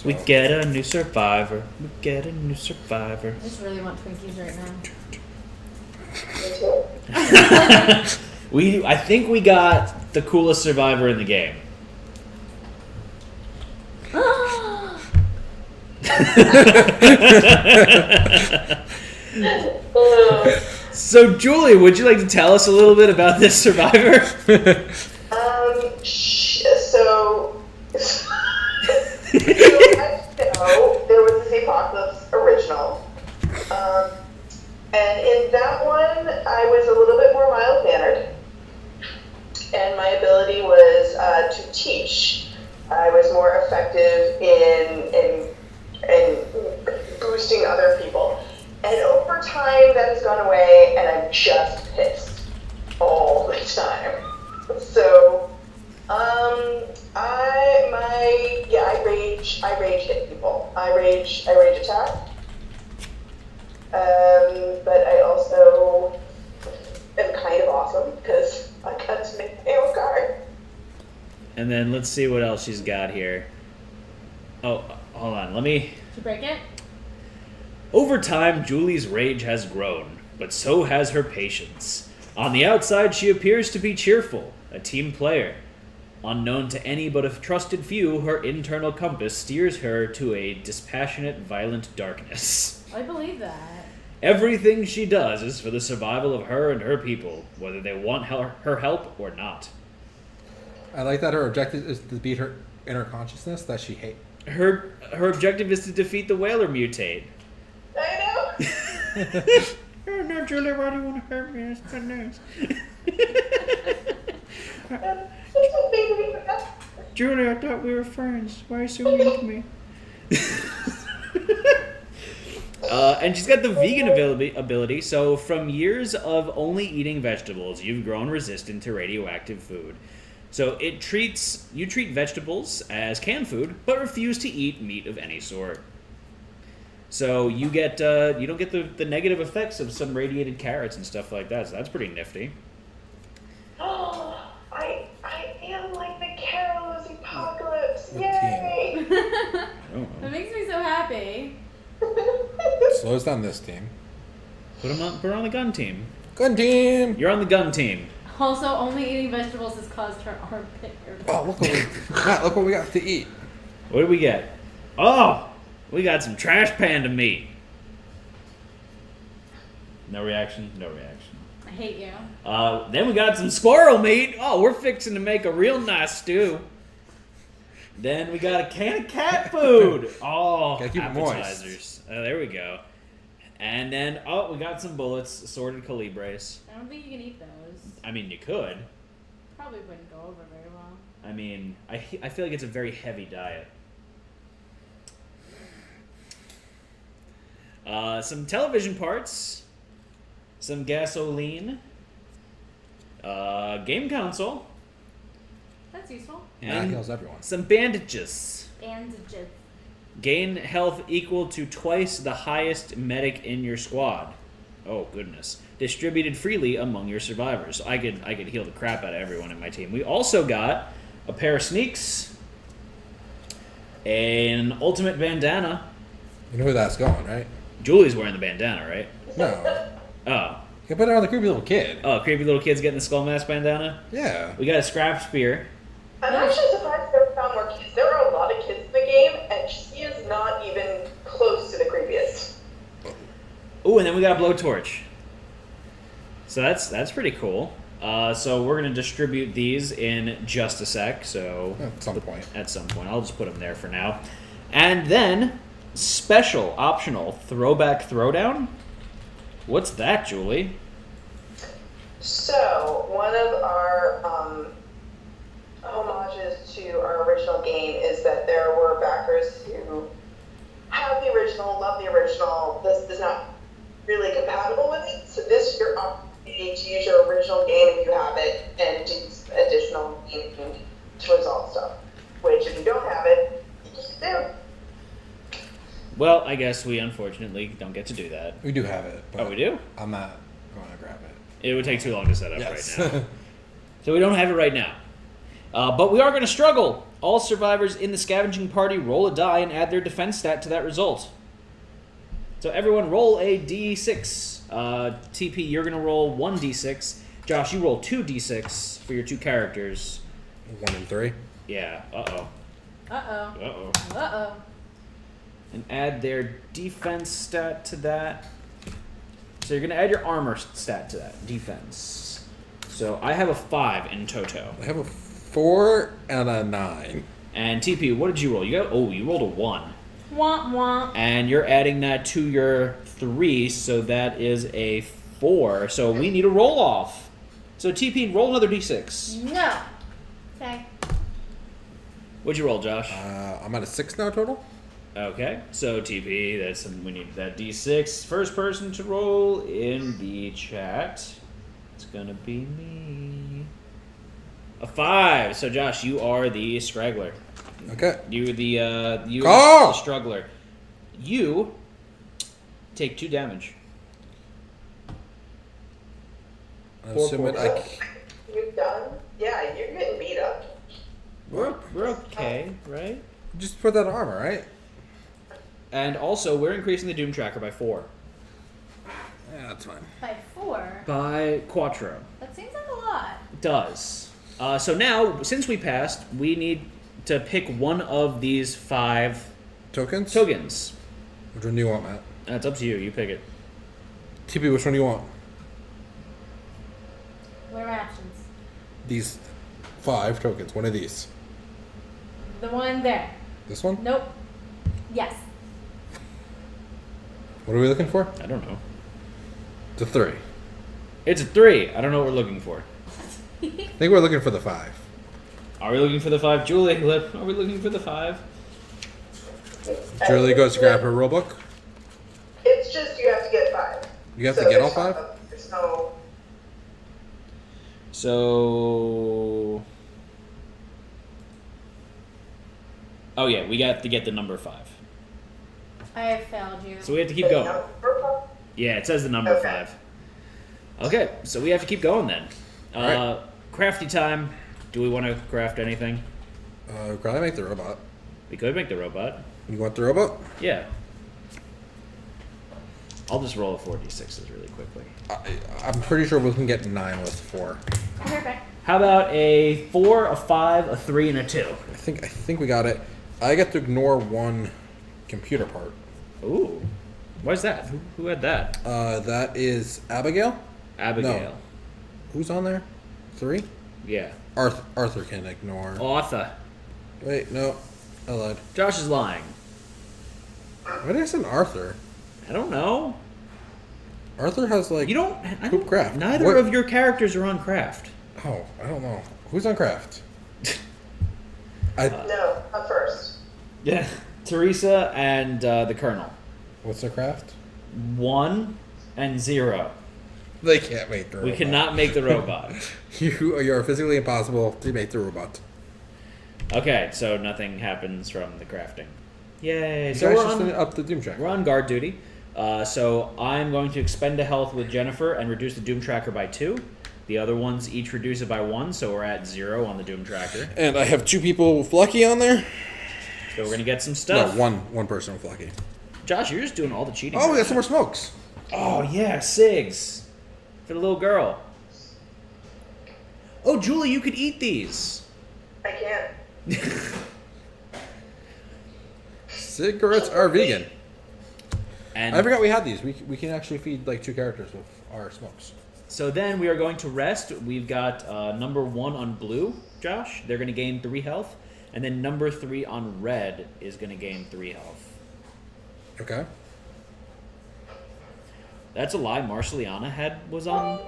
We get a new survivor. We get a new survivor. I just really want Twinkies right now. I think we got the coolest survivor in the game. So, Julie, would you like to tell us a little bit about this survivor? So, there was the Zpocalypse original. And in that one, I was a little bit more mild-mannered. And my ability was to teach. I was more effective in boosting other people. And over time, that has gone away, and I'm just pissed all the time. So, I rage hit people. I rage attack. But I also am kind of awesome because I got to make my own card. And then let's see what else she's got here. Oh, hold on. Let me... Did you break it? Over time, Julie's rage has grown, but so has her patience. On the outside, she appears to be cheerful, a team player. Unknown to any but a trusted few, her internal compass steers her to a dispassionate, violent darkness. I believe that. Everything she does is for the survival of her and her people, whether they want her help or not. I like that her objective is to beat her inner consciousness that she hates. Her objective is to defeat the Whaler mutate. I know. Oh no, Julie, why do you want to hurt me? It's good news. Julie, I thought we were friends. Why are you so mean to me? And she's got the vegan ability, so from years of only eating vegetables, you've grown resistant to radioactive food. So you treat vegetables as canned food, but refuse to eat meat of any sort. So you don't get the negative effects of some radiated carrots and stuff like that, so that's pretty nifty. Oh, I am like the Carol Zpocalypse. What Yay! That makes me so happy. Slows down this team. Put her on the gun team. Gun team! You're on the gun team. Also, only eating vegetables has caused her armpit. Oh, look what we got to eat. What do we get? Oh, we got some trash panda meat. No reaction. I hate you. Then we got some squirrel meat. Oh, we're fixing to make a real nice stew. Then we got a can of cat food. Oh, gotta keep it appetizers. There we go. And then, we got some bullets, assorted calibres. I don't think you can eat those. I mean, you could. Probably wouldn't go over very well. I mean, I feel like it's a very heavy diet. Some television parts. Some gasoline. Game console. That's useful. That heals everyone. Some bandages. Bandages. Gain health equal to twice the highest medic in your squad. Oh, goodness. Distributed freely among your survivors. So I could heal the crap out of everyone in my team. We also got a pair of sneaks, an ultimate bandana. You know where that's going, right? Julie's wearing the bandana, right? No. Oh. You can put it on the creepy little kid. Oh, creepy little kid's getting the skull mask bandana? Yeah. We got a scrap spear. I'm actually surprised there found more kids. There are a lot of kids in the game, and she is not even close to the creepiest. Ooh, and then we got a blowtorch. So that's pretty cool. So we're going to distribute these in just a sec. So At some point. I'll just put them there for now. And then, special, optional, throwback throwdown? What's that, Julie? So, one of our homages to our original game is that there were backers who have the original, love the original. This is not really compatible with it. So this is your opportunity to use your original game if you have it and do additional gaming to resolve stuff. Which, if you don't have it, you just do. Well, I guess we unfortunately don't get to do that. We do have it. But Oh, we do? I'm not going to grab it. It would take too long to set up Yes. right now. So we don't have it right now. But we are going to struggle. All survivors in the scavenging party roll a die and add their defense stat to that result. So everyone roll a d6. TP, you're going to roll 1d6. Josh, you roll 2d6 for your two characters. 1 and 3. Yeah, uh-oh. Uh-oh. Uh-oh. Uh-oh. And add their defense stat to that. So you're going to add your armor stat to that, defense. So I have a 5 in toto. I have a 4 and a 9. And TP, what did you roll? You rolled a 1. Womp womp. And you're adding that to your 3, so that is a 4. So we need a roll off. So TP, roll another d6. No. Okay. What'd you roll, Josh? I'm at a 6 now total. Okay, so TP, we need that d6. First person to roll in the chat. It's gonna be me. A 5. So Josh, you are the straggler. Okay. You are the Call! struggler. You take 2 damage. I'm 4 assuming points. You done? Yeah, you're getting beat up. We're okay, right? just put that on armor, right? And also, we're increasing the Doom Tracker by 4. Yeah, that's fine. By 4? By Quattro. That seems like a lot. It does. So now, since we passed, we need to pick one of these 5 Tokens? tokens. Which one do you want, Matt? That's up to you. You pick it. TP, which one do you want? What are my options? These 5 tokens. One of these. The one there. This one? Nope. Yes. What are we looking for? I don't know. It's a 3. It's a 3. I don't know what we're looking for. I think we're looking for the 5. Are we looking for the 5? Julie, are we looking for the 5? Julie goes to grab her rulebook. It's just you have to get 5. You have to get all 5? There's no. So... Oh yeah, we got to get the number 5. I have failed you. So we have to keep going. Yeah, it says the number Okay. 5. Okay, so we have to keep going then. Alright. Crafty time. Do we want to craft anything? Probably make the robot. We could make the robot. You want the robot? Yeah. I'll just roll a 4d6s really quickly. I'm pretty sure we can get 9 with 4. Perfect. How about a 4, a 5, a 3, and a 2? I think we got it. I get to ignore 1 computer part. Ooh. Why's that? Who had that? That is Abigail? Abigail. Who's on there? 3? Yeah. Arthur can ignore. Arthur. Wait, no. I lied. Josh is lying. Why did I say Arthur? I don't know. Arthur has like. You don't. Who craft? Neither What- of your characters are on craft. Oh, I don't know. Who's on craft? No, not first. Yeah. Teresa and the Colonel. What's their craft? 1 and 0. They can't make the We robot. cannot make the robot. You are physically impossible to make the robot. Okay, so nothing happens from the crafting. Yay! You So guys we're just on, didn't up the Doom Tracker. we're on guard duty. So I'm going to expend a health with Jennifer and reduce the Doom Tracker by 2. The other ones each reduce it by 1, so we're at 0 on the Doom Tracker. And I have 2 people with Lucky on there. So we're gonna get some No, stuff. one person with Lucky. Josh, you're just doing all the cheating. Oh, we right got some now. more smokes. Oh yeah, cigs for the little girl. Oh, Julie, you could eat these. I can't. Cigarettes are vegan. And I forgot we had these. We can actually feed like 2 characters with our smokes. so then we are going to rest. We've got number 1 on blue, Josh. They're going to gain 3 health, and then number 3 on red is going to gain 3 health. Okay. That's a lie. Marcelliana was on.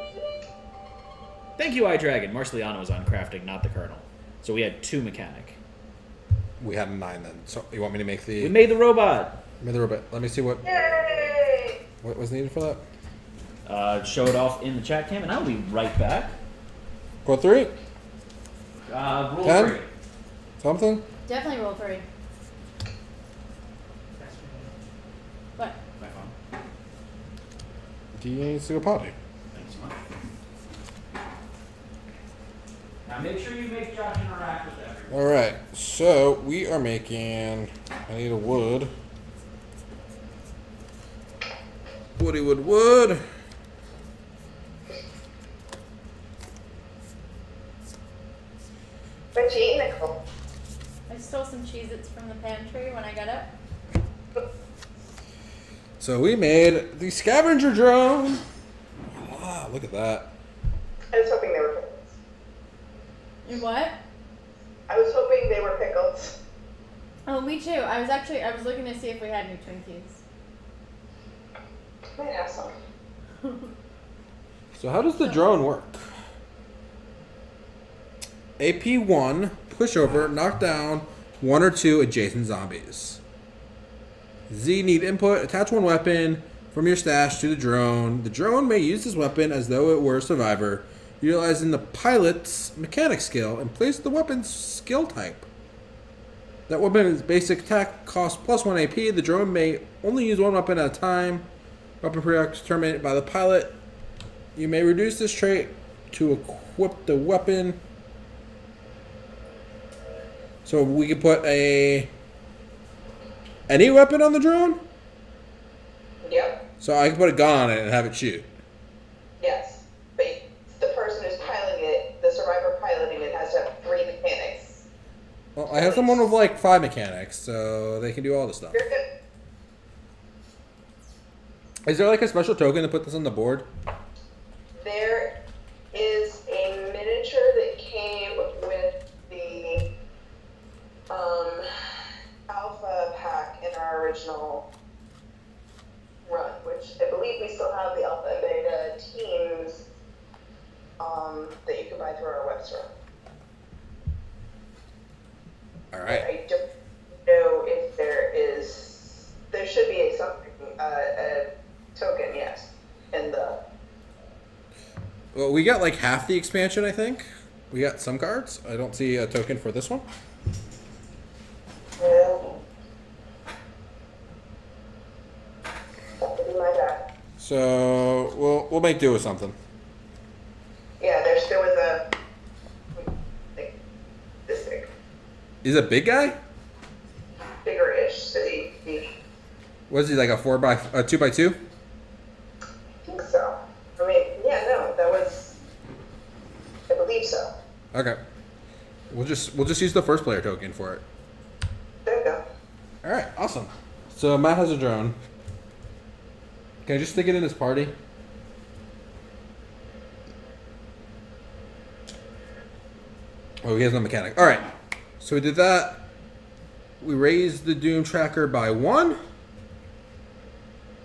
Thank you, iDragon. Marcelliana was on crafting, not the Colonel. So we had 2 mechanic. We had a 9 then. So you want me to make the? We made the robot. Made the robot. Let me see what Yay! was needed for that. Show it off in the chat cam, and I'll be right back. Go 3. Rule 10? 3. Something. Definitely roll 3. What? My phone. D needs to go potty. Thanks so much. Now make sure you make Josh interact with everyone. Alright, so we are making. I need a wood. Wood. What you eating, Nicole? I stole some Cheez-Its from the pantry when I got up. So we made the scavenger drone. Ah, look at that. I was hoping they were pickles. You what? I was hoping they were pickles. Oh, me too. I was looking to see if we had any Twinkies. Might have some. So how does the drone work? AP1, push over, knock down 1 or 2 adjacent zombies. Z, need input, attach one weapon from your stash to the drone. The drone may use this weapon as though it were a survivor, utilizing the pilot's mechanic skill and place the weapon's skill type. That weapon's basic attack costs +1 AP. The drone may only use one weapon at a time. Weapon pre-act determined by the pilot. You may reduce this trait to equip the weapon. So we could put any weapon on the drone? Yep. So I can put a gun on it and have it shoot. Yes. But the person who's piloting it, the survivor piloting it, has to have 3 mechanics. Well, I have someone with like 5 mechanics, so they can do all the stuff. You're good. Is there like a special token to put this on the board? There is a miniature that came with the alpha pack in our original run, which I believe we still have the alpha and beta teams that you can buy through our web store. Alright. I don't know if there should be a token, yes, in the. Well, we got like half the expansion, I think. We got some cards. I don't see a token for this one. Well, that would be my bad. So we'll make do with something. Yeah, there was a like this big, Is it a big guy? bigger-ish. So he Was he like a 2x2? I think so. I mean, yeah, no, that was. I believe so. Okay. We'll just use the first player token for it. There we go. Alright, awesome. So Matt has a drone. Can I just stick it in his party? Oh, he has no mechanic. Alright. So we did that. We raised the Doom tracker by 1.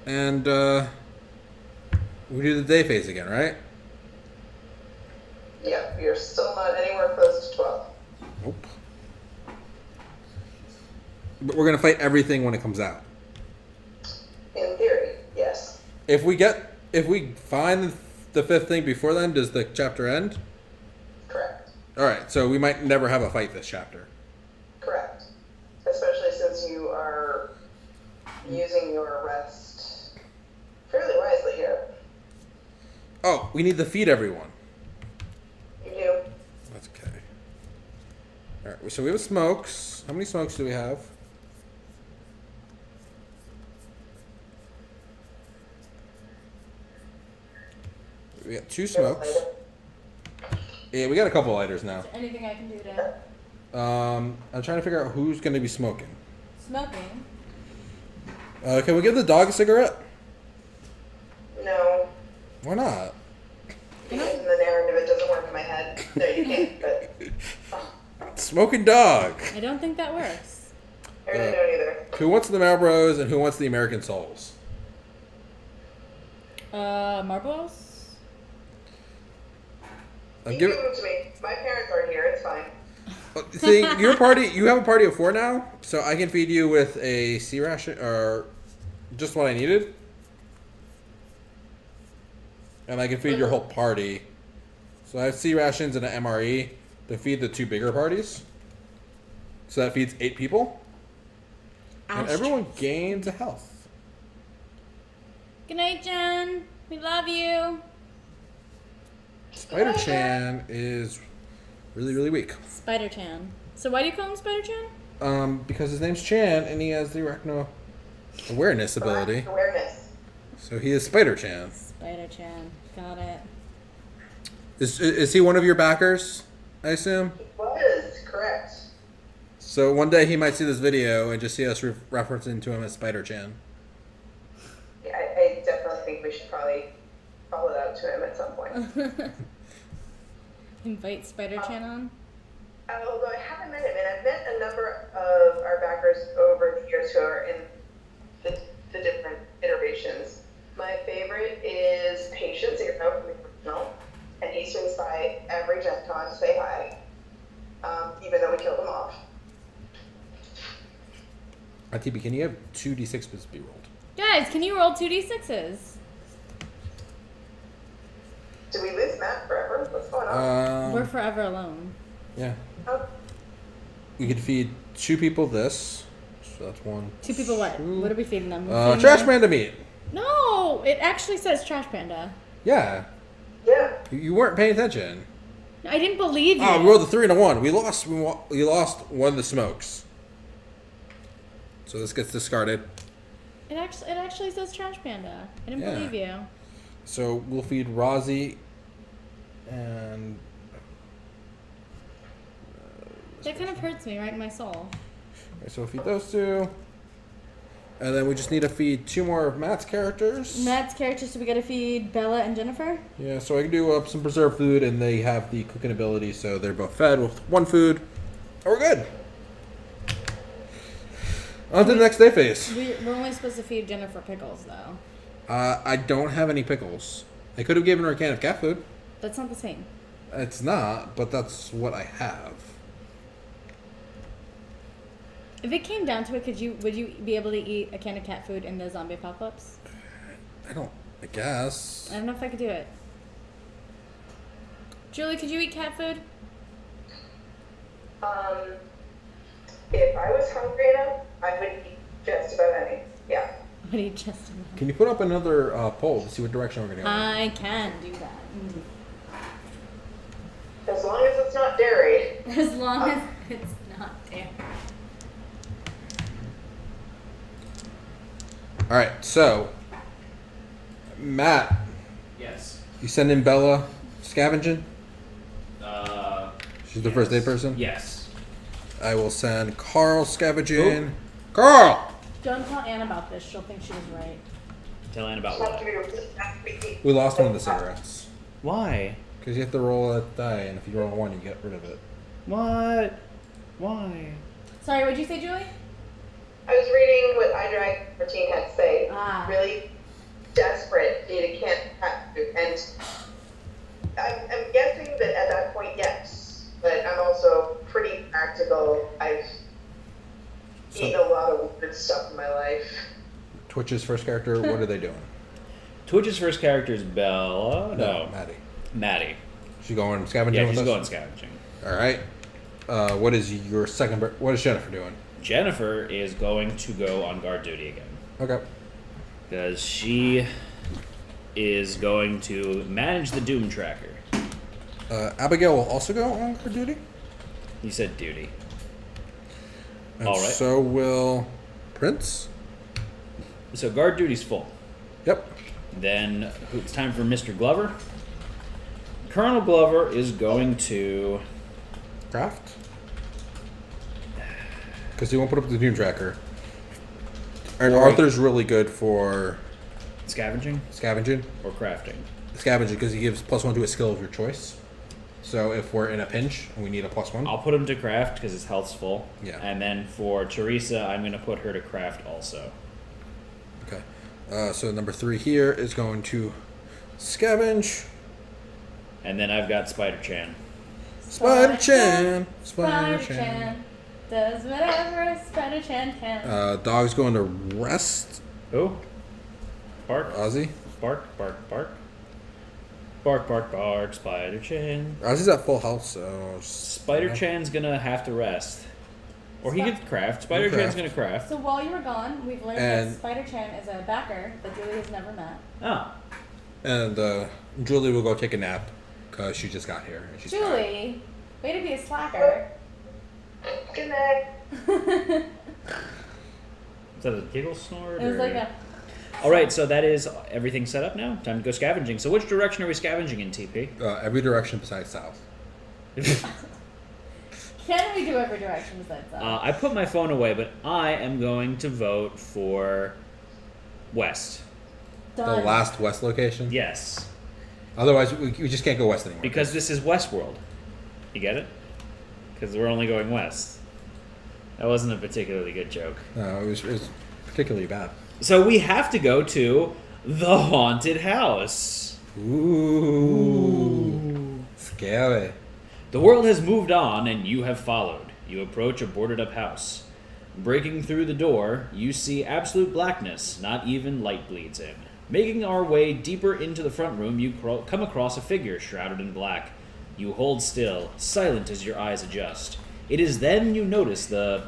And we do the day phase again, right? Yep, you're still not anywhere close to 12. Nope. But we're gonna fight everything when it comes out. In theory, yes. If we find the 5th thing before then, does the chapter end? Correct. Alright, so we might never have a fight this chapter. Correct. Especially since you are using your rest fairly wisely here. Oh, we need to feed everyone. You do. That's okay. Alright, so we have smokes. How many smokes do we have? We got 2 smokes. Yeah, we got a couple lighters now. Is there anything I can do to I'm trying to figure out who's going to be smoking. smoking? Can we give the dog a cigarette? No. Why not? Because in the narrative it doesn't work in my head. No, you can't, but Smoking dog. I don't think that works. I really don't either. Who wants the Marlboros and who wants the American Souls? Marbles? You give them to me. My parents aren't here, it's fine. See, you have a party of 4 now, so I can feed you with a sea ration, or just what I needed. And I can feed your whole party. So I have sea rations and an MRE to feed the 2 bigger parties. So that feeds 8 people. And everyone gains a health. Good night, Jen. We love you. Spider-Chan is really, really weak. Spider-Chan. So why do you call him Spider-Chan? Because his name's Chan and he has the arachno awareness ability. Awareness. So he is Spider-Chan. Spider-Chan. Got it. Is he one of your backers, I assume? He was, correct. So one day he might see this video and just see us referencing to him as Spider-Chan. Yeah, I definitely think we should probably follow that to him at some point. Invite Spider-Chan on? Although I haven't met him, and I've met a number of our backers over the years who are in the different iterations. My favorite is Patience, you know, from the original, and he swings by every Gen Con to say hi, even though we killed him off. TB, can you have 2d6s be rolled? Guys, can you roll 2d6s? Do we lose Matt forever? What's going on? We're forever alone. Yeah. Oh, We could feed 2 people this. So that's 1. 2 people what? Two. What are we feeding them? We're feeding Trash them- Panda meat. No! It actually says Trash Panda. Yeah. yeah. You weren't paying attention. I didn't believe you. Oh, we rolled a 3 and a 1. We lost one of the smokes. So this gets discarded. It actually says Trash Panda. I didn't Yeah. believe you. So we'll feed Rozzy and That kind of hurts me right in my soul. okay, so we'll feed those 2. And then we just need to feed 2 more of Matt's characters. Matt's characters, so we gotta feed Bella and Jennifer? Yeah, so I can do some preserved food, and they have the cooking ability, so they're both fed with 1 food. And we're good. On to the next day phase. We're only supposed to feed Jennifer pickles, though. I don't have any pickles. I could have given her a can of cat food. That's not the same. It's not, but that's what I have. If it came down to it, would you be able to eat a can of cat food in the zombie apocalypse? I guess. I don't know if I could do it. Julie, could you eat cat food? If I was hungry enough, I would eat just about any. Yeah. I would eat just enough. Can you put up another poll to see what direction we're going to go? I can do that. As long as it's not dairy. As long as it's not there. Alright, so Matt, Yes. you send in Bella scavenging? She's the first aid person? Yes. I will send Carl scavenging. Carl! Don't tell Anne about this. She'll think she was right. Tell Ann about Have what? to be really We lost one of the cigarettes. Why? Because you have to roll a die, and if you roll a 1, you get rid of it. What? Why? Sorry, what'd you say, Julie? I was reading what iDrag 14 had to say. Ah. Really desperate, need a can of cat food. And I'm guessing that at that point, yes. But I'm also pretty practical. I've eaten a lot of weird stuff in my life. Twitch's first character, what are they doing? Twitch's first character is Bella. No, Maddie. Maddie. She's going scavenging Yeah, with she's us? going scavenging. Alright. What is your second... What is Jennifer doing? Jennifer is going to go on guard duty again. Okay. Because she is going to manage the Doom Tracker. Abigail will also go on for duty? He said duty. And All right. so will Prince? So guard duty's full. Yep. Then it's time for Mr. Glover. Colonel Glover is going to... Craft? Because he won't put up the Doom Tracker. And Or- Arthur's really good for Scavenging scavenging. or crafting? Scavenging because he gives +1 to a skill of your choice. So if we're in a pinch and we need a +1. I'll put him to craft because his health's full. Yeah. And then for Teresa, I'm going to put her to craft also. Okay. So number 3 here is going to scavenge. And then I've got Spider-Chan. Spider-Chan. Spider-Chan does whatever a Spider-Chan can. Dog's going to rest. Who? Bark. Ozzy. Bark, bark, bark. Bark, bark, bark, Spider-Chan. Ozzy's at full health, so... Spider-Chan's gonna have to rest. Or he could craft. Spider Chan's gonna craft. So while you were gone, we've learned And- that Spider Chan is a backer that Julie has never met. Oh. And Julie will go take a nap because she just got here. And she's tired. Julie, way to be a slacker. Good night. It Is that a giggle snort? was or- like a. All right, so that is everything set up now. Time to go scavenging. So which direction are we scavenging in, TP? Every direction besides south. Can we do every direction besides that? I put my phone away, but I am going to vote for west. Done. The last west location. Yes, Otherwise, we just can't go west anymore. because this is Westworld. You get it? Because we're only going west. That wasn't a particularly good joke. No, it was particularly bad. So we have to go to the haunted house. Ooh. Scary. The world has moved on, and you have followed. You approach a boarded-up house. Breaking through the door, you see absolute blackness. Not even light bleeds in. Making our way deeper into the front room, you come across a figure shrouded in black. You hold still, silent as your eyes adjust. It is then you notice the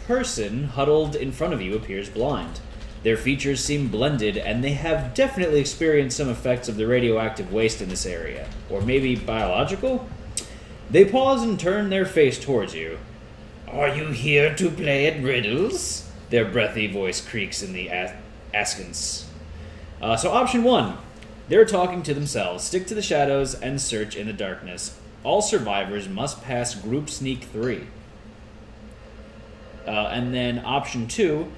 person huddled in front of you appears blind. Their features seem blended, and they have definitely experienced some effects of the radioactive waste in this area. Or maybe biological? They pause and turn their face towards you. Are you here to play at riddles? Their breathy voice creaks in the askance. So option 1. They're talking to themselves. Stick to the shadows and search in the darkness. All survivors must pass Group Sneak 3. And then option 2.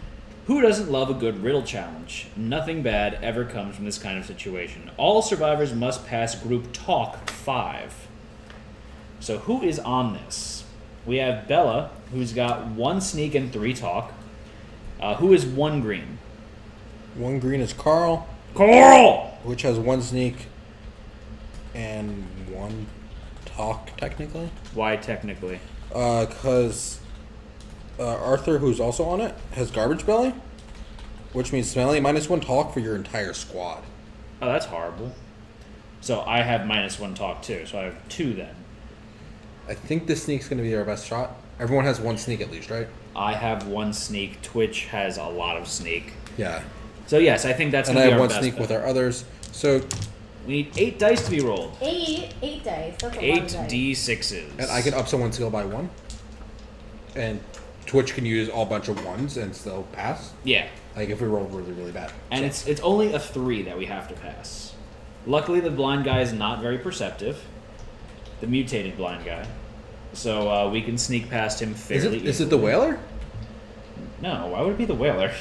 Who doesn't love a good riddle challenge? Nothing bad ever comes from this kind of situation. All survivors must pass Group Talk 5. So who is on this? We have Bella, who's got 1 sneak and 3 talk. Who is 1 green? One green is Carl, Carl! which has 1 sneak and 1 talk, technically. Why technically? Because Arthur, who's also on it, has garbage belly, which means Smelly -1 talk for your entire squad. Oh, that's horrible. So I have -1 talk too, so I have 2 then. I think this sneak's going to be our best shot. Everyone has 1 sneak at least, right? I have 1 sneak. Twitch has a lot of sneak. Yeah. So yes, I think that's And going I to be have our 1 best sneak bet. with our others. So, We need 8 dice to be rolled. 8 dice. That's a lot of 8 dice. D6s. and I can up someone's skill by 1. And Twitch can use all bunch of 1s and still pass. Yeah. Like if we roll really, really bad. And So- it's only a 3 that we have to pass. Luckily, the blind guy is not very perceptive. The mutated blind guy. So we can sneak past him fairly Is it the easily. whaler? No, why would it be the whaler?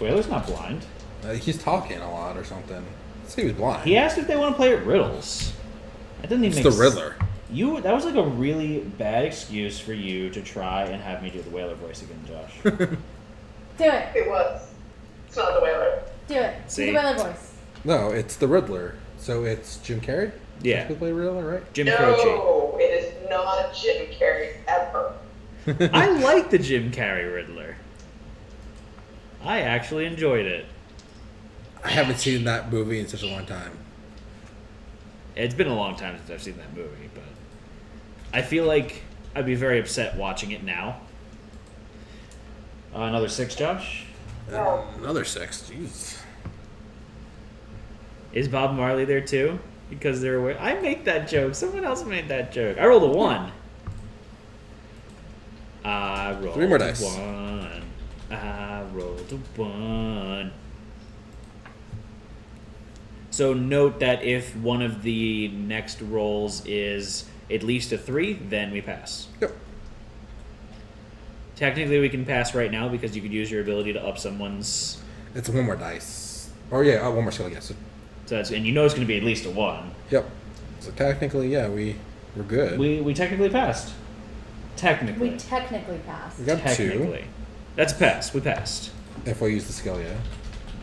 Whaler's not blind. He's talking a lot or something. Let's say he was blind. He asked if they want to play at riddles. That didn't even It's make the Riddler. That was like a really bad excuse for you to try and have me do the whaler voice again, Josh. Do it. It was. It's not the whaler. Do it. See? Do the whaler voice. No, it's the Riddler. So it's Jim Carrey? Yeah. Who play Riddler, right? Jim Croce. No, it is not Jim Carrey ever. I like the Jim Carrey Riddler. I actually enjoyed it. I haven't seen that movie in such a long time. It's been a long time since I've seen that movie, but I feel like I'd be very upset watching it now. Another 6, Josh? No. Another 6. Jeez. Is Bob Marley there too? Because they're away. I make that joke. Someone else made that joke. I rolled a 1. I rolled 3 more dice. 1. I rolled a 1. So note that if one of the next rolls is at least a 3, then we pass. Yep. Technically, we can pass right now because you could use your ability to up someone's. It's 1 more dice. Or yeah, 1 more skill, I guess. So that's, and you know it's going to be at least a 1. Yep. So technically, yeah, we're good. We technically passed. Technically. We technically passed. We got 2. Technically. That's a pass. We passed. If we use the skill, yeah.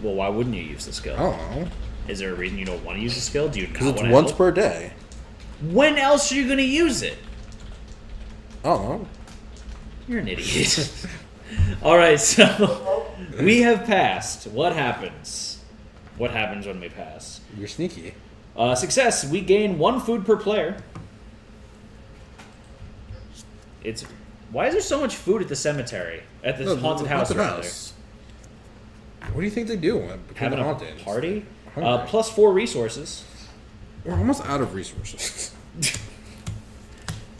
Well, why wouldn't you use the skill? I don't know. Is there a reason you don't want to use the skill? Do you not Because want it's to once help? per day. When else are you going to use it? I don't know. You're an idiot. All right, so we have passed. What happens? What happens when we pass? You're sneaky. Success. We gain 1 food per player. It's Why is there so much food at the cemetery? At this haunted house, rather? What do you think they do when it becomes Having haunted? a party? Hungry. Plus 4 resources. We're almost out of resources.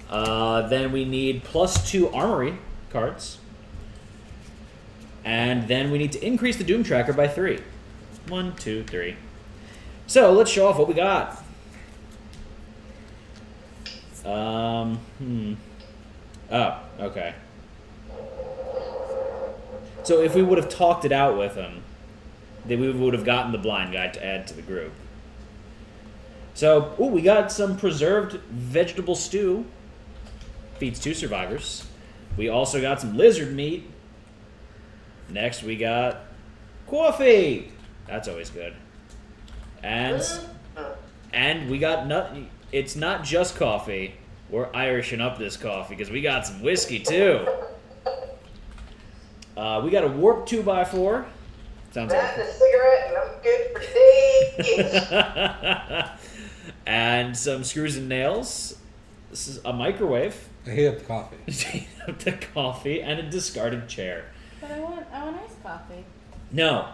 Then we need plus 2 armory cards. And then we need to increase the Doom Tracker by 3. 1, 2, 3. So let's show off what we got. Oh, okay. So if we would have talked it out with him, then we would have gotten the blind guy to add to the group. So, we got some preserved vegetable stew. Feeds 2 survivors. We also got some lizard meat. Next we got coffee. That's always good. And we got it's not just coffee. We're Irishing up this coffee because we got some whiskey too. We got a warp 2x4. Sounds That like and a cigarette, and I'm good for days. and some screws and nails. This is a microwave. I hate up the coffee. The coffee and a discarded chair. But I want iced coffee. No.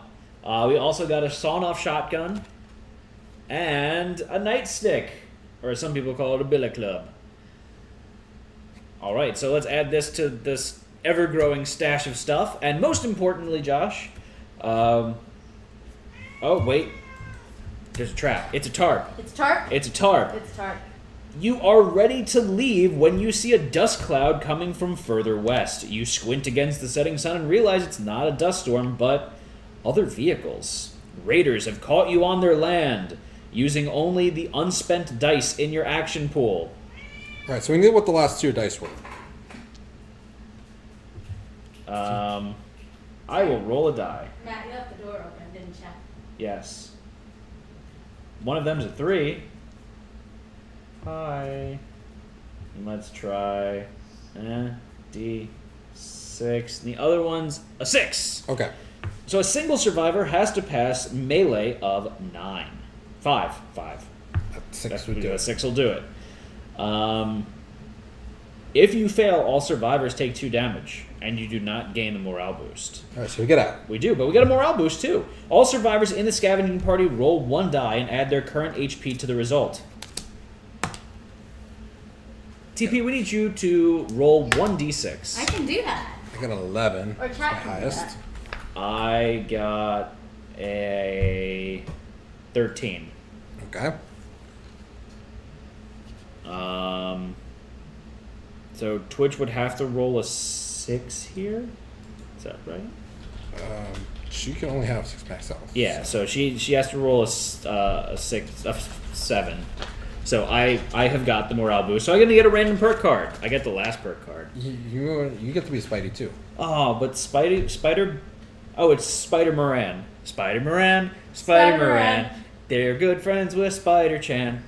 We also got a sawn-off shotgun and a nightstick, or as some people call it, a billy club. All right, so let's add this to this ever-growing stash of stuff. And most importantly, Josh, oh, wait. There's a trap. It's a tarp. It's tarp? It's a tarp. It's tarp. You are ready to leave when you see a dust cloud coming from further west. You squint against the setting sun and realize it's not a dust storm, but other vehicles. Raiders have caught you on their land, using only the unspent dice in your action pool. Alright, so we knew what the last 2 dice were. I will roll a die. Matt, you left the door open, didn't you? Yes. One of them's a 3. Hi. And let's try D6. And the other one's a 6. Okay. So a single survivor has to pass melee of 9. 5. That 6 That's would what do a it. 6 will do it. If you fail, all survivors take 2 damage, and you do not gain the morale boost. Alright, so we get out. We do, but we get a morale boost too. All survivors in the scavenging party roll 1 die and add their current HP to the result. TP, we need you to roll 1d6. I can do that. I got an 11. Or That's my chat can do highest. that. I got a 13. Okay. So Twitch would have to roll a 6 here. Is that right? She can only have 6 max health. Yeah. So she has to roll a 7. So I have got the morale boost. So I'm gonna get a random perk card. I get the last perk card. You get to be Spidey too. Oh, but Spider. Oh, it's Spider Moran. Spider Moran. Spider Moran. They're good friends with Spider Chan.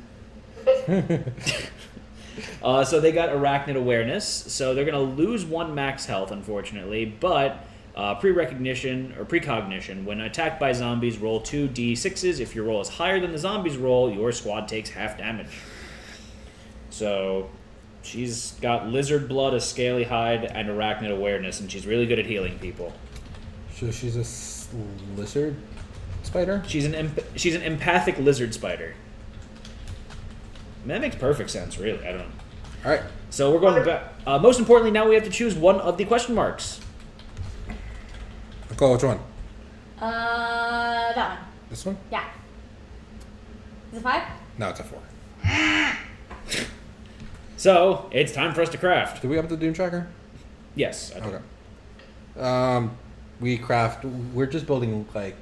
So they got arachnid awareness. So they're gonna lose 1 max health, unfortunately. But precognition. When attacked by zombies, roll 2d6s. If your roll is higher than the zombies' roll, your squad takes half damage. So she's got lizard blood, a scaly hide, and arachnid awareness, and she's really good at healing people. So she's a lizard spider? She's an empathic lizard spider. That makes perfect sense, really. I don't know. Alright. So we're going back. Most importantly, now we have to choose one of the question marks. Nicole, which one? That one. This one? Yeah. Is it 5? No, it's a 4. So it's time for us to craft. Did we have the Doom Tracker? Yes. I think. Okay. We craft. We're just building like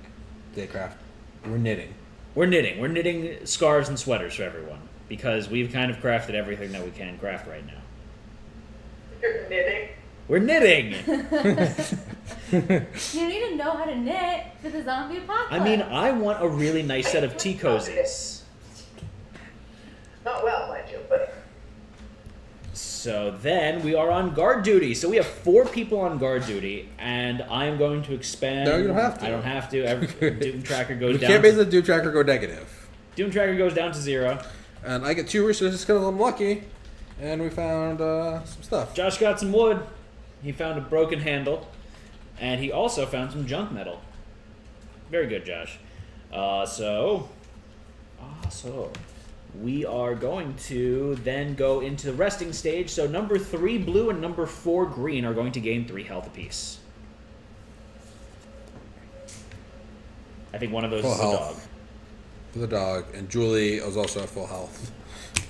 day craft. We're knitting. We're knitting. We're knitting scarves and sweaters for everyone because we've kind of crafted everything that we can craft right now. You're knitting. We're knitting. You need to know how to knit for the zombie apocalypse. I mean, I want a really nice set of tea cozies. Not well, mind you, but So then we are on guard duty. So we have 4 people on guard duty, and I am going to expand. No, you don't have to. I don't have to. Doom Tracker goes We down. can't make the Doom Tracker go negative. Doom Tracker goes down to 0. And I get 2 resources because I'm lucky. And we found some stuff. Josh got some wood. He found a broken handle. And he also found some junk metal. Very good, Josh. So we are going to then go into the resting stage. So number 3 blue and number 4 green are going to gain 3 health apiece. I think one of those Full is a health. dog. For the dog. And Julie is also at full health.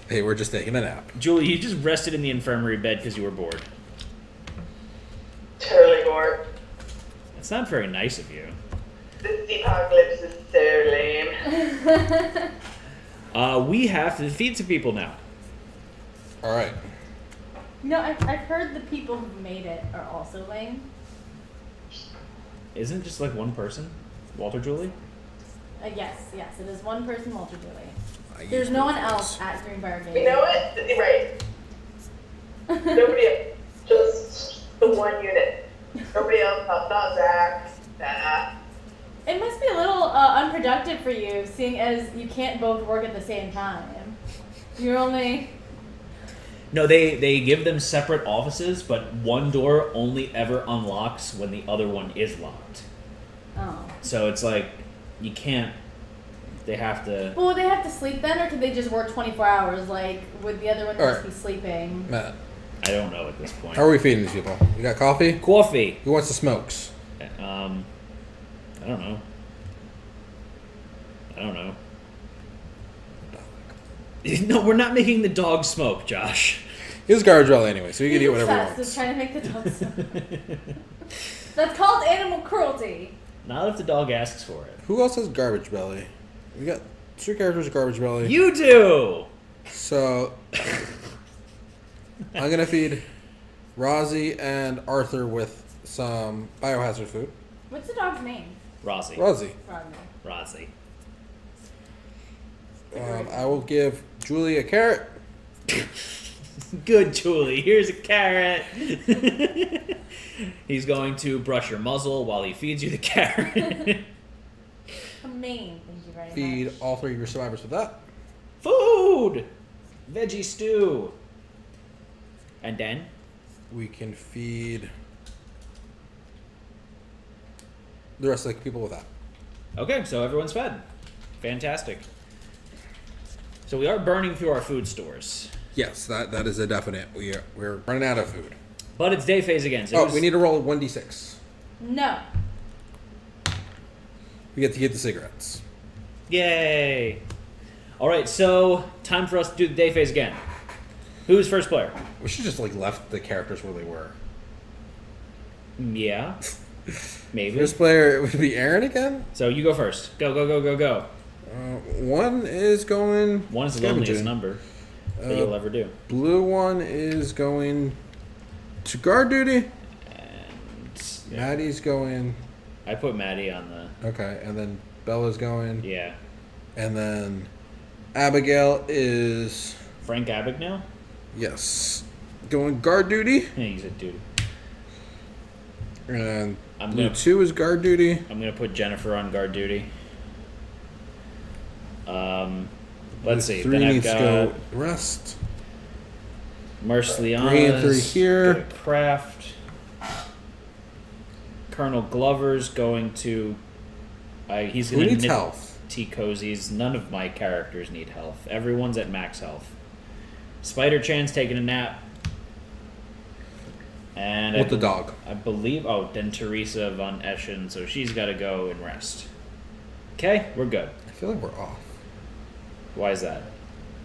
They were just taking a nap. Julie, you just rested in the infirmary bed because you were bored. Totally bored. That's not very nice of you. This Zpocalypse is so lame. We have to defeat some people now. Alright. No, I've heard the people who made it are also lame. Isn't it just like one person? Walter Julie? Yes, it is one person, Walter Julie. I There's use no one those. else at Greenbrier Game. You know what? Right. Nobody else. Just the one unit. Nobody else. Not Zach. Nah. It must be a little unproductive for you, seeing as you can't both work at the same time. You're only... No, they give them separate offices, but one door only ever unlocks when the other one is locked. Oh. So it's like, you can't, they have to... Well, would they have to sleep then, or could they just work 24 hours? Like, would the other one just Alright. be sleeping? Matt, I don't know at this point. how are we feeding these people? You got coffee? Coffee. Who wants the smokes? I don't know. No, we're not making the dog smoke, Josh. He's garbage rally anyway, so you can He's eat whatever he obsessed with wants. trying to make the dog smoke. That's called animal cruelty. Not if the dog asks for it. Who else has garbage belly? We got 2 characters with garbage belly. You do! So I'm gonna feed Rozzy and Arthur with some biohazard food. What's the dog's name? Rozzy. Rozzy. Rodney. Rozzy. I will give Julie a carrot. Good, Julie. Here's a carrot. He's going to brush your muzzle while he feeds you the carrot. Humane, thank you very Feed much. all 3 of your survivors with that. Food! Veggie stew. And then? We can feed the rest of the people with that. Okay, so everyone's fed. Fantastic. So we are burning through our food stores. Yes, that is a definite. We're running out of food. But it's day phase again. So We need to roll 1d6. No. We get to get the cigarettes. Yay! Alright, so time for us to do the day phase again. Who's first player? We should just left the characters where they were. Yeah. Maybe. First player would be Aaron again. So you go first. Go. One is going. One is the scavenging. loneliest number that you'll ever do. Blue one is going to guard duty. And Maddie's going. I put Maddie on the... Okay, and then Bella's going. Yeah. And then Abigail is Frank Abagnale? going guard duty. Yeah, he's a dude. And I'm Blue gonna- 2 is guard duty. I'm going to put Jennifer on guard duty. Let's see. Blue 3 Then I've needs got to go rest. Marceliana. Green 3 here. Craft. Colonel Glover's going to... he's Who going to needs health? Tea cozies. None of my characters need health. Everyone's at max health. Spider Chan's taking a nap. And With the dog. I believe... Oh, then Teresa von Eschen, so she's got to go and rest. Okay, we're good. I feel like we're off. Why is that?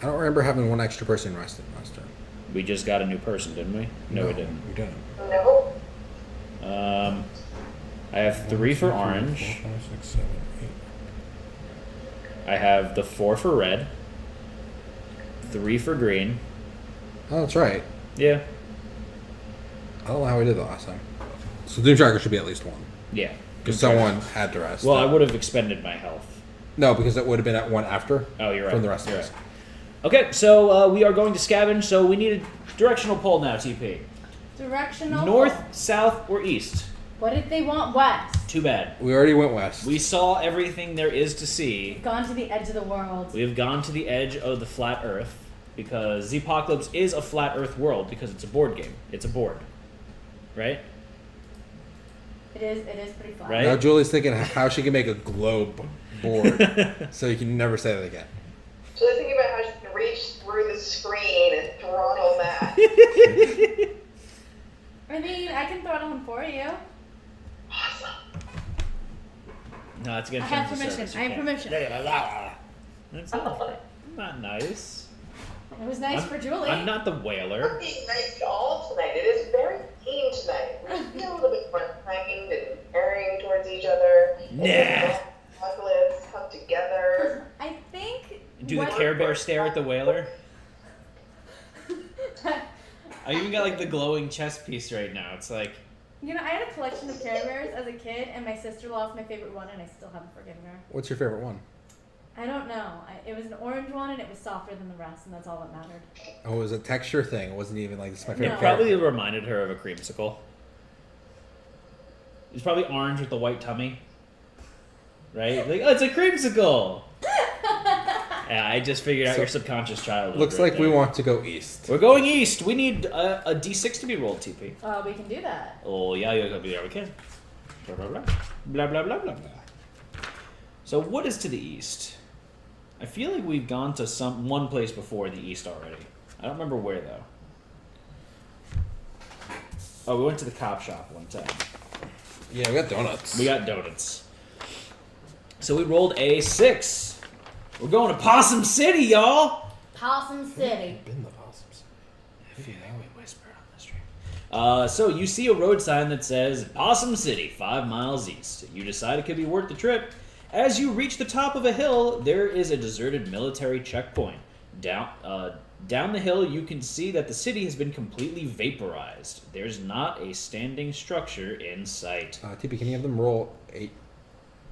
I don't remember having one extra person resting last turn. We just got a new person, didn't we? No, we didn't. We didn't. No. I have 3 for orange. 4, 5, 6, 7, 8. I have the 4 for red. 3 for green. Oh, that's right. Yeah. I don't know how we did that last time. So Doom Tracker should be at least 1. Yeah. Because someone had to rest. Well, I would have expended my health. No, because it would have been at 1 after. Oh, you're right. From the rest You're of us. right. Okay, so we are going to scavenge, so we need a directional poll now, TP. Directional. North, south, or east? What if they want west? Too bad. We already went west. We saw everything there is to see. Gone to the edge of the world. We have gone to the edge of the flat earth. because Zpocalypse is a flat Earth world because it's a board game. It's a board, right? It is pretty flat. Right? Now Julie's thinking how she can make a globe board so you can never say that again. So let's think about how she can reach through the screen and throttle that. I mean, I can throttle him for you. Awesome. No, that's against I have terms of permission. service. I have You can't. permission. That's not nice. It was nice I'm- for Julie. I'm not the We're whaler. being nice to all tonight. It is very keen tonight. We're still a little bit more kind and caring towards each other. Nah. Apocalypse come together. I think. Do the what- Care Bear stare at the whaler? I even got like the glowing chess piece right now. It's like, You know, I had a collection of Care Bears as a kid, and my sister-in-law is my favorite one, and I still haven't forgiven her. What's your favorite one? I don't know. It was an orange one, and it was softer than the rest, and that's all that mattered. Oh, it was a texture thing. It wasn't even like this is my it favorite. No. probably reminded her of a creamsicle. It's probably orange with the white tummy. Right? Like, oh, it's a creamsicle! Yeah, I just figured out So- your subconscious childhood. Looks right like we there. want to go east. We're going east. We need a D6 to be rolled, TP. We can do that. Oh, yeah, we can. Blah, blah, blah. Blah, blah, blah, blah, blah. So what is to the east? I feel like we've gone to one place before the east already. I don't remember where, though. Oh, we went to the cop shop one time. Yeah, we got donuts. We got donuts. So we rolled a 6. We're going to Possum City, y'all! Possum City. Been the possums. I feel like we whispered on the stream. So you see a road sign that says Possum City, 5 miles east. You decide it could be worth the trip. As you reach the top of a hill, there is a deserted military checkpoint. Down the hill, you can see that the city has been completely vaporized. There's not a standing structure in sight. TP, can you have them roll 8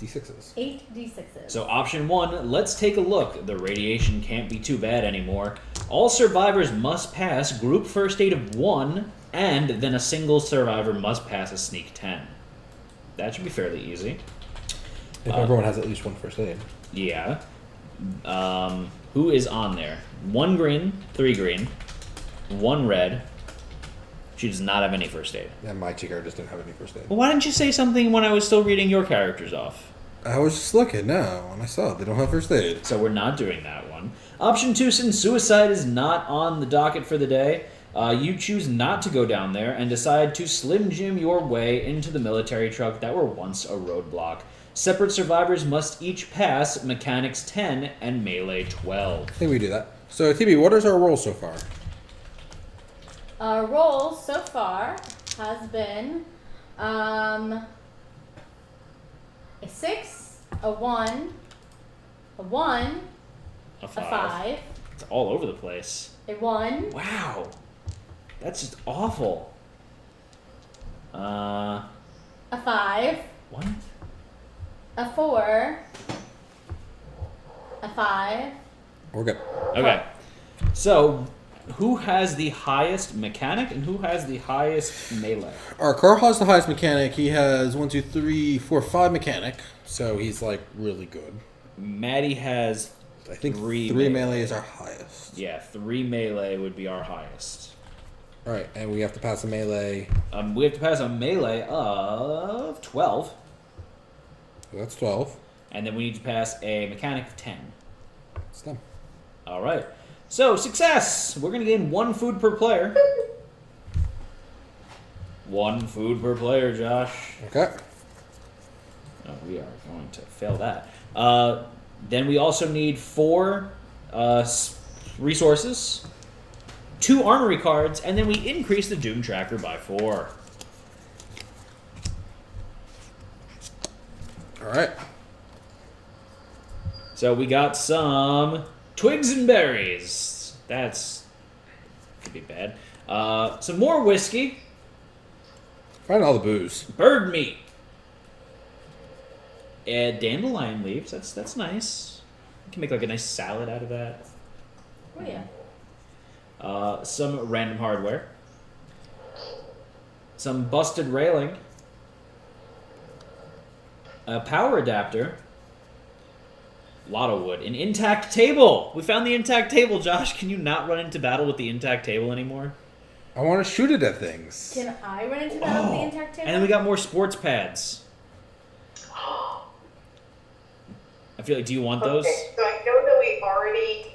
D6s? 8 D6s. So option 1, let's take a look. The radiation can't be too bad anymore. All survivors must pass group first aid of 1, and then a single survivor must pass a sneak 10. That should be fairly easy. If everyone has at least one first aid. Yeah. Who is on there? 1 green, 3 green, 1 red. She does not have any first aid. And my chicker just didn't have any first aid. Well, why didn't you say something when I was still reading your characters off? I was just looking now, and I saw they don't have first aid. So we're not doing that one. Option 2, since suicide is not on the docket for the day, you choose not to go down there and decide to Slim Jim your way into the military truck that were once a roadblock. Separate survivors must each pass Mechanics 10 and Melee 12. I think we do that. So, TB, what is our roll so far? Our roll so far has been a 6, a 1, a 1, A a 5. 5, It's all over the place. a 1, Wow. That's just awful. a 5, What? a 4, a 5. We're good. Okay. So, who has the highest mechanic and who has the highest melee? Our car has the highest mechanic. He has 1, 2, 3, 4, 5 mechanic. So he's like really good. Maddie has, I think Three 3 melee. melee is our highest. yeah, 3 melee would be our highest. All right, and we have to pass a melee. We have to pass a melee of 12, So that's 12. and then we need to pass a mechanic of 10. It's done. All right. So, success! We're going to gain 1 food per player. 1 food per player, Josh. Okay. Oh, we are going to fail that. Then we also need 4 resources, 2 armory cards, and then we increase the Doom Tracker by 4. All right. So we got some twigs and berries. That's could be bad. Some more whiskey, Find all the booze. bird meat, and dandelion leaves. That's nice. You can make like a nice salad out of that. Oh yeah. Some random hardware, some busted railing, a power adapter, A lot of wood. An intact table. We found the intact table, Josh. Can you not run into battle with the intact table anymore? I want to shoot it at things. Can I run into that with the intact table? And then we got more sports pads. I feel like, do you want those? Okay, so I know that we already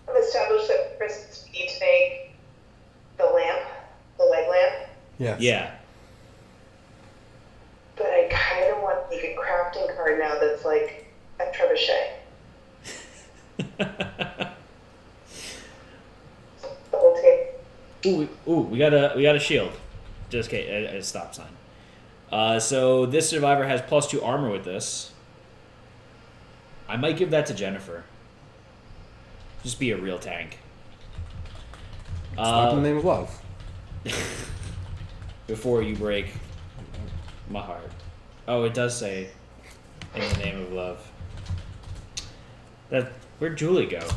have established that Chris need to make the lamp, the leg lamp, Yes. Yeah. but I kind of want like a crafting card now that's like a trebuchet. The whole table. We got a shield. Just kidding, a stop sign. So this survivor has +2 armor with this. I might give that to Jennifer. Just be a real tank. It's not in the name of love. Before you break my heart. Oh, it does say in the name of love. Where'd Julie go?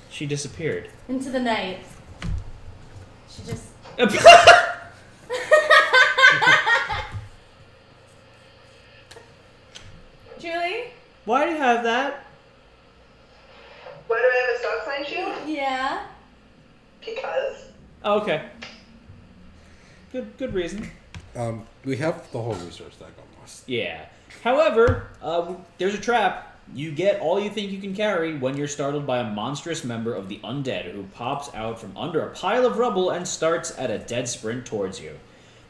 She disappeared. Into the night. She just. Julie? Why do you have that? Why do I have a stop sign shield? Yeah. Because. Oh, okay. Good reason. We have the whole resource deck almost. Yeah. However, there's a trap. You get all you think you can carry when you're startled by a monstrous member of the undead who pops out from under a pile of rubble and starts at a dead sprint towards you.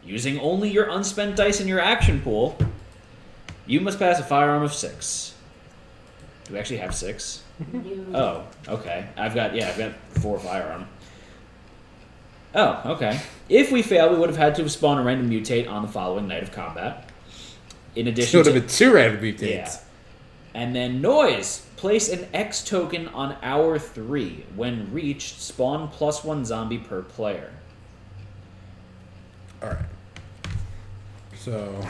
Using only your unspent dice in your action pool, you must pass a firearm of 6. Do we actually have 6? Oh, okay. I've got 4 firearm. Oh, okay. If we fail, we would have had to spawn a random mutate on the following night of combat. In addition It would have been 2 random mutates. Yeah. And then noise. Place an X token on hour 3. When reached, spawn +1 zombie per player. Alright. So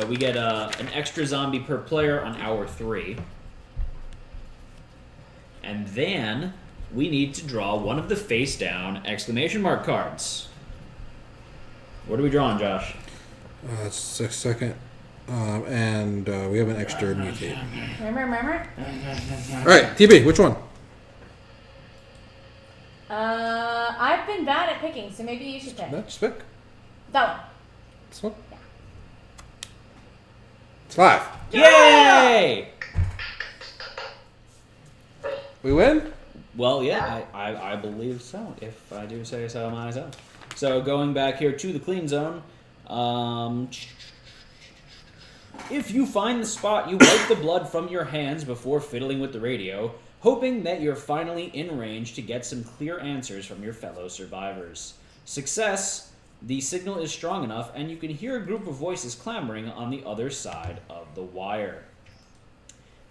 we get an extra zombie per player on hour 3. And then we need to draw one of the face down exclamation mark cards. What are we drawing, Josh? 6 second. And we have an extra mutate. Remember? Alright, TB, which one? I've been bad at picking, so maybe you should pick. No, just pick. That one. This one? It's 5. Yay! We win? Well, yeah, I believe so, if I do say so myself. So going back here to the clean zone, if you find the spot, you wipe the blood from your hands before fiddling with the radio, hoping that you're finally in range to get some clear answers from your fellow survivors. Success, the signal is strong enough, and you can hear a group of voices clamoring on the other side of the wire.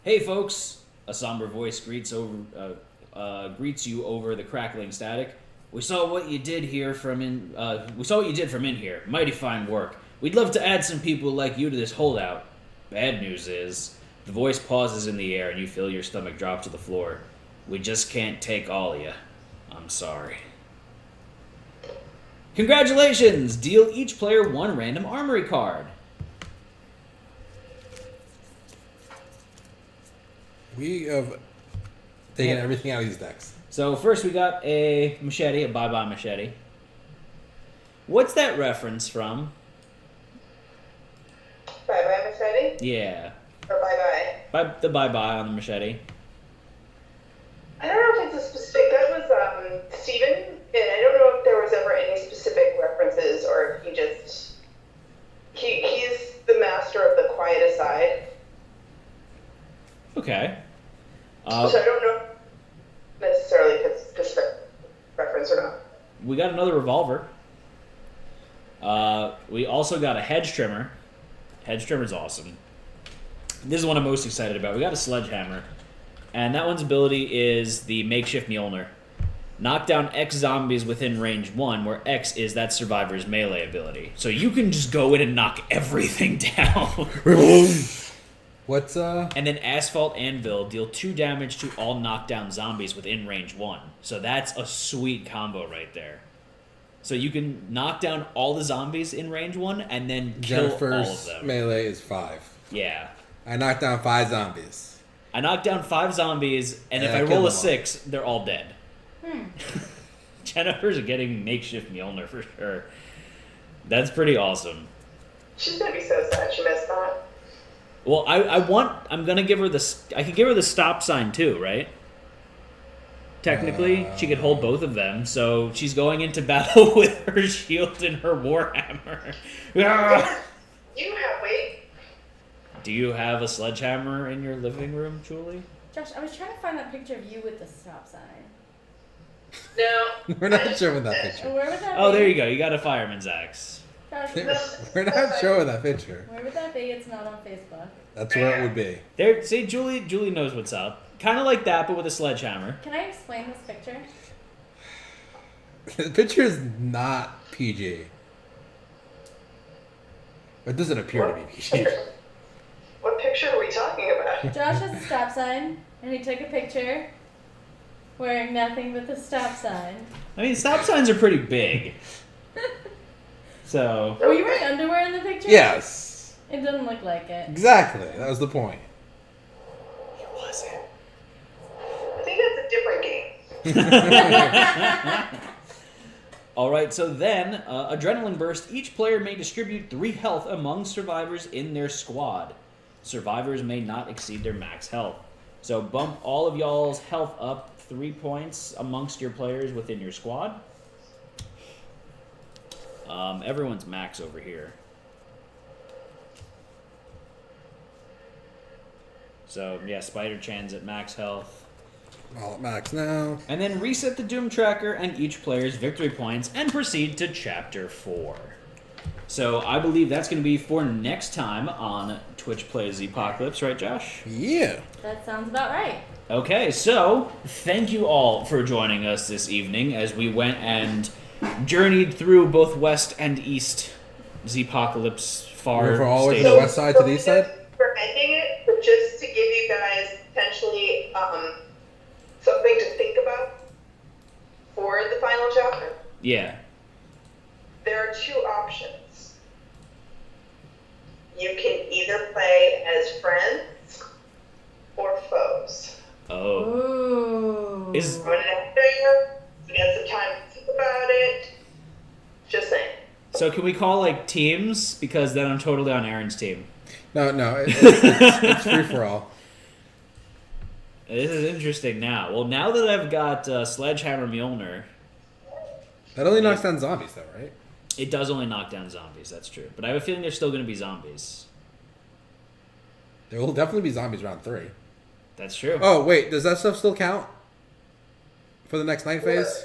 Hey folks, a somber voice greets you over the crackling static. We saw what you did from in here. Mighty fine work. We'd love to add some people like you to this holdout. Bad news is, the voice pauses in the air and you feel your stomach drop to the floor. We just can't take all of you. I'm sorry. Congratulations! Deal each player 1 random armory card. We have taken everything out of these decks. So first we got a machete, a bye-bye machete. What's that reference from? Bye-bye, machete? Yeah. Or bye-bye? The bye-bye on the machete. I don't know if it's a specific... That was Steven, and I don't know if there was ever any specific references or if he just... He's the master of the quiet aside. Okay. So I don't know necessarily if it's specific reference or not. We got another revolver. We also got a hedge trimmer. Hedge trimmer's awesome. This is one I'm most excited about. We got a sledgehammer. And that one's ability is the makeshift Mjolnir. Knock down X zombies within range 1, where X is that survivor's melee ability. So you can just go in and knock everything down. What's And then Asphalt Anvil deal 2 damage to all knockdown zombies within range 1. So that's a sweet combo right there. So you can knock down all the zombies in range 1 and then kill all of Jennifer's them. melee is 5. Yeah. I knocked down 5 zombies. I knocked down 5 zombies, and if Yeah, I kill roll a them all. 6, they're all dead. Hmm. Jennifer's getting makeshift Mjolnir for sure. That's pretty awesome. She's gonna be so sad she missed that. Well, I'm gonna give her I could give her the stop sign too, right? Technically, she could hold both of them, so she's going into battle with her shield and her warhammer. Ah! Wait. Do you have a sledgehammer in your living room, Julie? Josh, I was trying to find that picture of you with the stop sign. No. We're not showing that And picture. where would that be? Oh, there you go. You got a fireman's axe. Josh, We're not showing that picture. where would that be? It's not on Facebook. That's where it would be. There, see, Julie knows what's up. Kind of like that, but with a sledgehammer. Can I explain this picture? The picture is not PG. It doesn't appear to be PG. What picture are we talking about? Josh has a stop sign, and he took a picture wearing nothing but the stop sign. I mean, stop signs are pretty big. So, Were you wearing underwear in the picture? Yes. It doesn't look like it. Exactly. That was the point. it wasn't. I think that's a different game. All right, so then, Adrenaline Burst. Each player may distribute 3 health among survivors in their squad. Survivors may not exceed their max health. So bump all of y'all's health up 3 points amongst your players within your squad. Everyone's max over here. So, yeah, Spider-Chan's at max health. All at max now. And then reset the Doom Tracker and each player's victory points and proceed to Chapter 4. So I believe that's going to be for next time on Twitch Plays Zpocalypse, right, Josh? Yeah. That sounds about right. Okay, so thank you all for joining us this evening as we went and journeyed through both West and East Zpocalypse far We're all the way from stations. the west side to the east side? We're ending it, but just to give you guys potentially something to think about for the final chapter. Yeah. There are 2 options. You can either play as friends or foes. Oh. Ooh. Is I'm gonna tell you, you got some time to think about it. Just saying. so can we call like teams? Because then I'm totally on Aaron's team. No, it's free for all. This is interesting now. Well, now that I've got Sledgehammer Mjolnir, That only knocks down zombies, though, right? it does only knock down zombies, that's true. But I have a feeling there's still going to be zombies. There will definitely be zombies round 3. That's true. Oh, wait, does that stuff still count for the next night phase?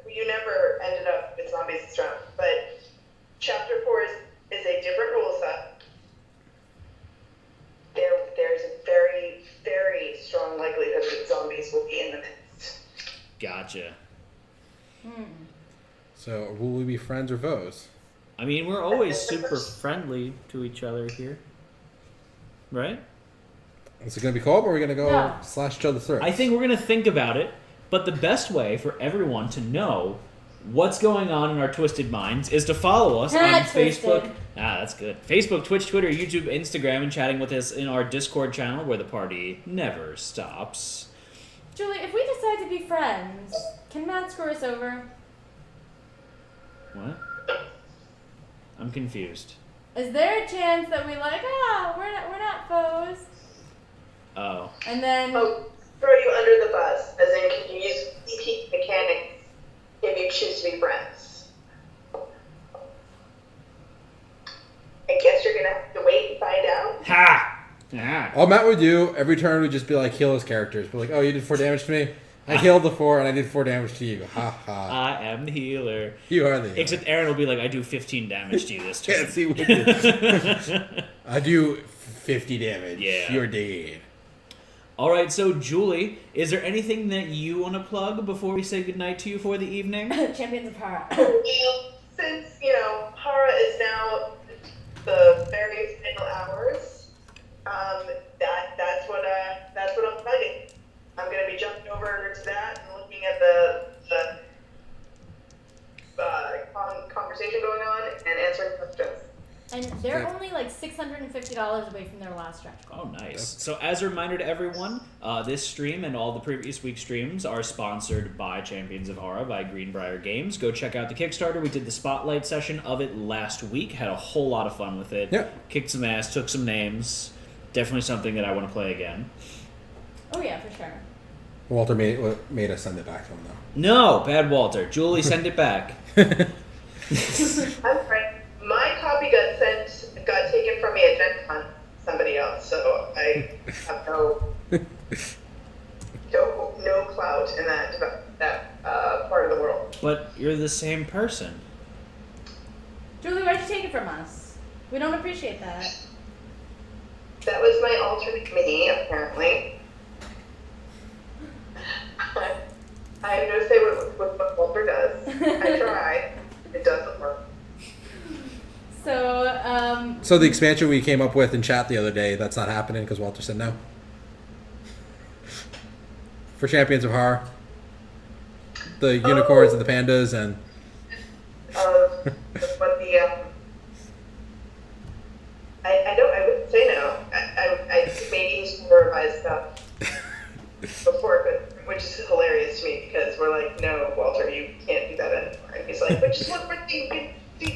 You never ended up with zombies this round, but chapter 4 is a different rule set. There's a very, very strong likelihood that zombies will be in the midst. Gotcha. So, will we be friends or foes? I mean, we're always super friendly to each other here. Right? Is it going to be co-op or are we going to go No. slash each other's throats? I think we're going to think about it, but the best way for everyone to know what's going on in our twisted minds is to follow us on Twisted. Facebook. Ah, that's good. Facebook, Twitch, Twitter, YouTube, Instagram, and chatting with us in our Discord channel where the party never stops. Julie, if we decide to be friends, can Matt screw us over? What? I'm confused. Is there a chance that we we're not foes? Oh. And then Oh, throw you under the bus, as in can you use EP mechanics if you choose to be friends? I guess you're gonna have to wait and find out. Ha! Ah. All Matt would do every turn would just be like, heal his characters. Be like, oh, you did 4 damage to me? I healed the 4 and I did 4 damage to you. Ha ha. I am the healer. You are the healer. Except Aaron will be like, I do 15 damage to you this turn. Yes, he would do. I do 50 damage. Yeah. You're dead. All right, so Julie, is there anything that you want to plug before we say goodnight to you for the evening? Champions of Horror. Well, since, Hara is now the very final hours, that's what I'm plugging. I'm gonna be jumping over to that and looking at the conversation going on and answering questions. And they're Okay. only like $650 away from their last stretch goal. Oh, nice. So as a reminder to everyone, this stream and all the previous week streams are sponsored by Champions of Horror by Greenbrier Games. Go check out the Kickstarter. We did the spotlight session of it last week. Had a whole lot of fun with it. Yep. Kicked some ass, took some names. Definitely something that I want to play again. Oh yeah, for sure. Walter made us send it back to him, though. No, bad Walter. Julie, send it back. I'm right. My copy got taken from me at Gen Con, somebody else, so I have no clout in that part of the world. But you're the same person. Julie, why'd you take it from us? We don't appreciate that. That was my alternate me, apparently. I have no say what Walter does. I try. It doesn't work. So, So the expansion we came up with in chat the other day, that's not happening because Walter said no. For Champions of Horror, the unicorns and the pandas and What the I wouldn't say no. I think maybe he's going to revise stuff before, but which is hilarious to me because we're like, no, Walter, you can't do that anymore. And he's like, but just one more thing you can do.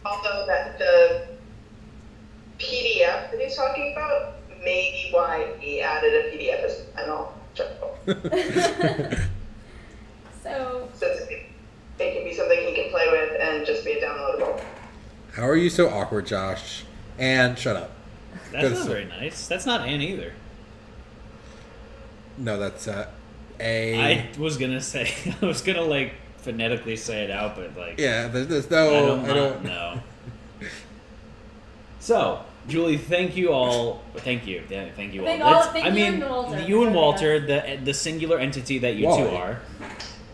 Although that the PDF that he's talking about may be why he added a PDF as the final checkbook. so Since it can be something he can play with and just be a downloadable. how are you so awkward, Josh? And shut up. That's not very nice. That's not Ann either. No, that's A. I was gonna say, I was gonna like phonetically say it out, but like, Yeah, there's no. I don't know. So, Julie, thank you all. Thank you. Yeah, thank you all. Thank you and Walter. You and Walter, the singular entity that you two Wally. are.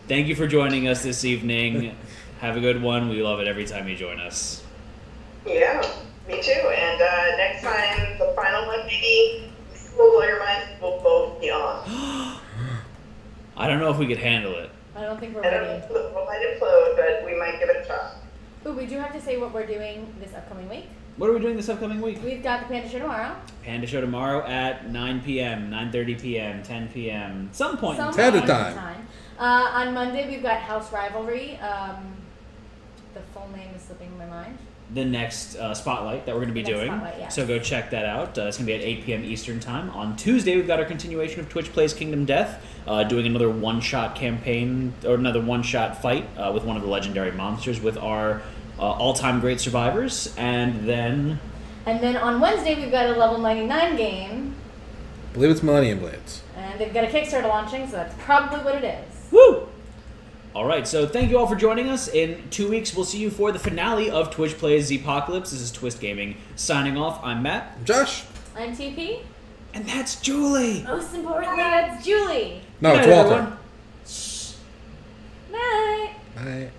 Thank you for joining us this evening. Have a good one. We love it every time you join us. Yeah, me too. And next time, the final one, maybe we'll blow your minds. We'll both be on. I don't know if we could handle it. I don't think we're I don't ready. know if the world might implode, but we might give it a shot. Ooh, we do have to say what we're doing this upcoming week. What are we doing this upcoming week? We've got the Panda Show tomorrow. Panda Show tomorrow at 9 p.m., 9:30 p.m., 10 p.m. Some point in Some time. Panda point in time. On Monday, we've got House Rivalry. The full name is slipping my mind. The next spotlight that we're going to be The next doing. spotlight, yes. So go check that out. It's going to be at 8 p.m. Eastern Time. On Tuesday, we've got our continuation of Twitch Plays Kingdom Death, doing another one-shot campaign, or another one-shot fight with one of the legendary monsters with our all-time great survivors. And then on Wednesday, we've got a level 99 game. I believe it's Millennium Blades. And they've got a Kickstarter launching, so that's probably what it is. woo! All right, so thank you all for joining us. In 2 weeks, we'll see you for the finale of Twitch Plays Zpocalypse. This is Twist Gaming signing off. I'm Matt. Josh? I'm TP. And that's Julie. Most importantly, that's Julie. No, Good it's night, Walter. everyone. Night. Bye.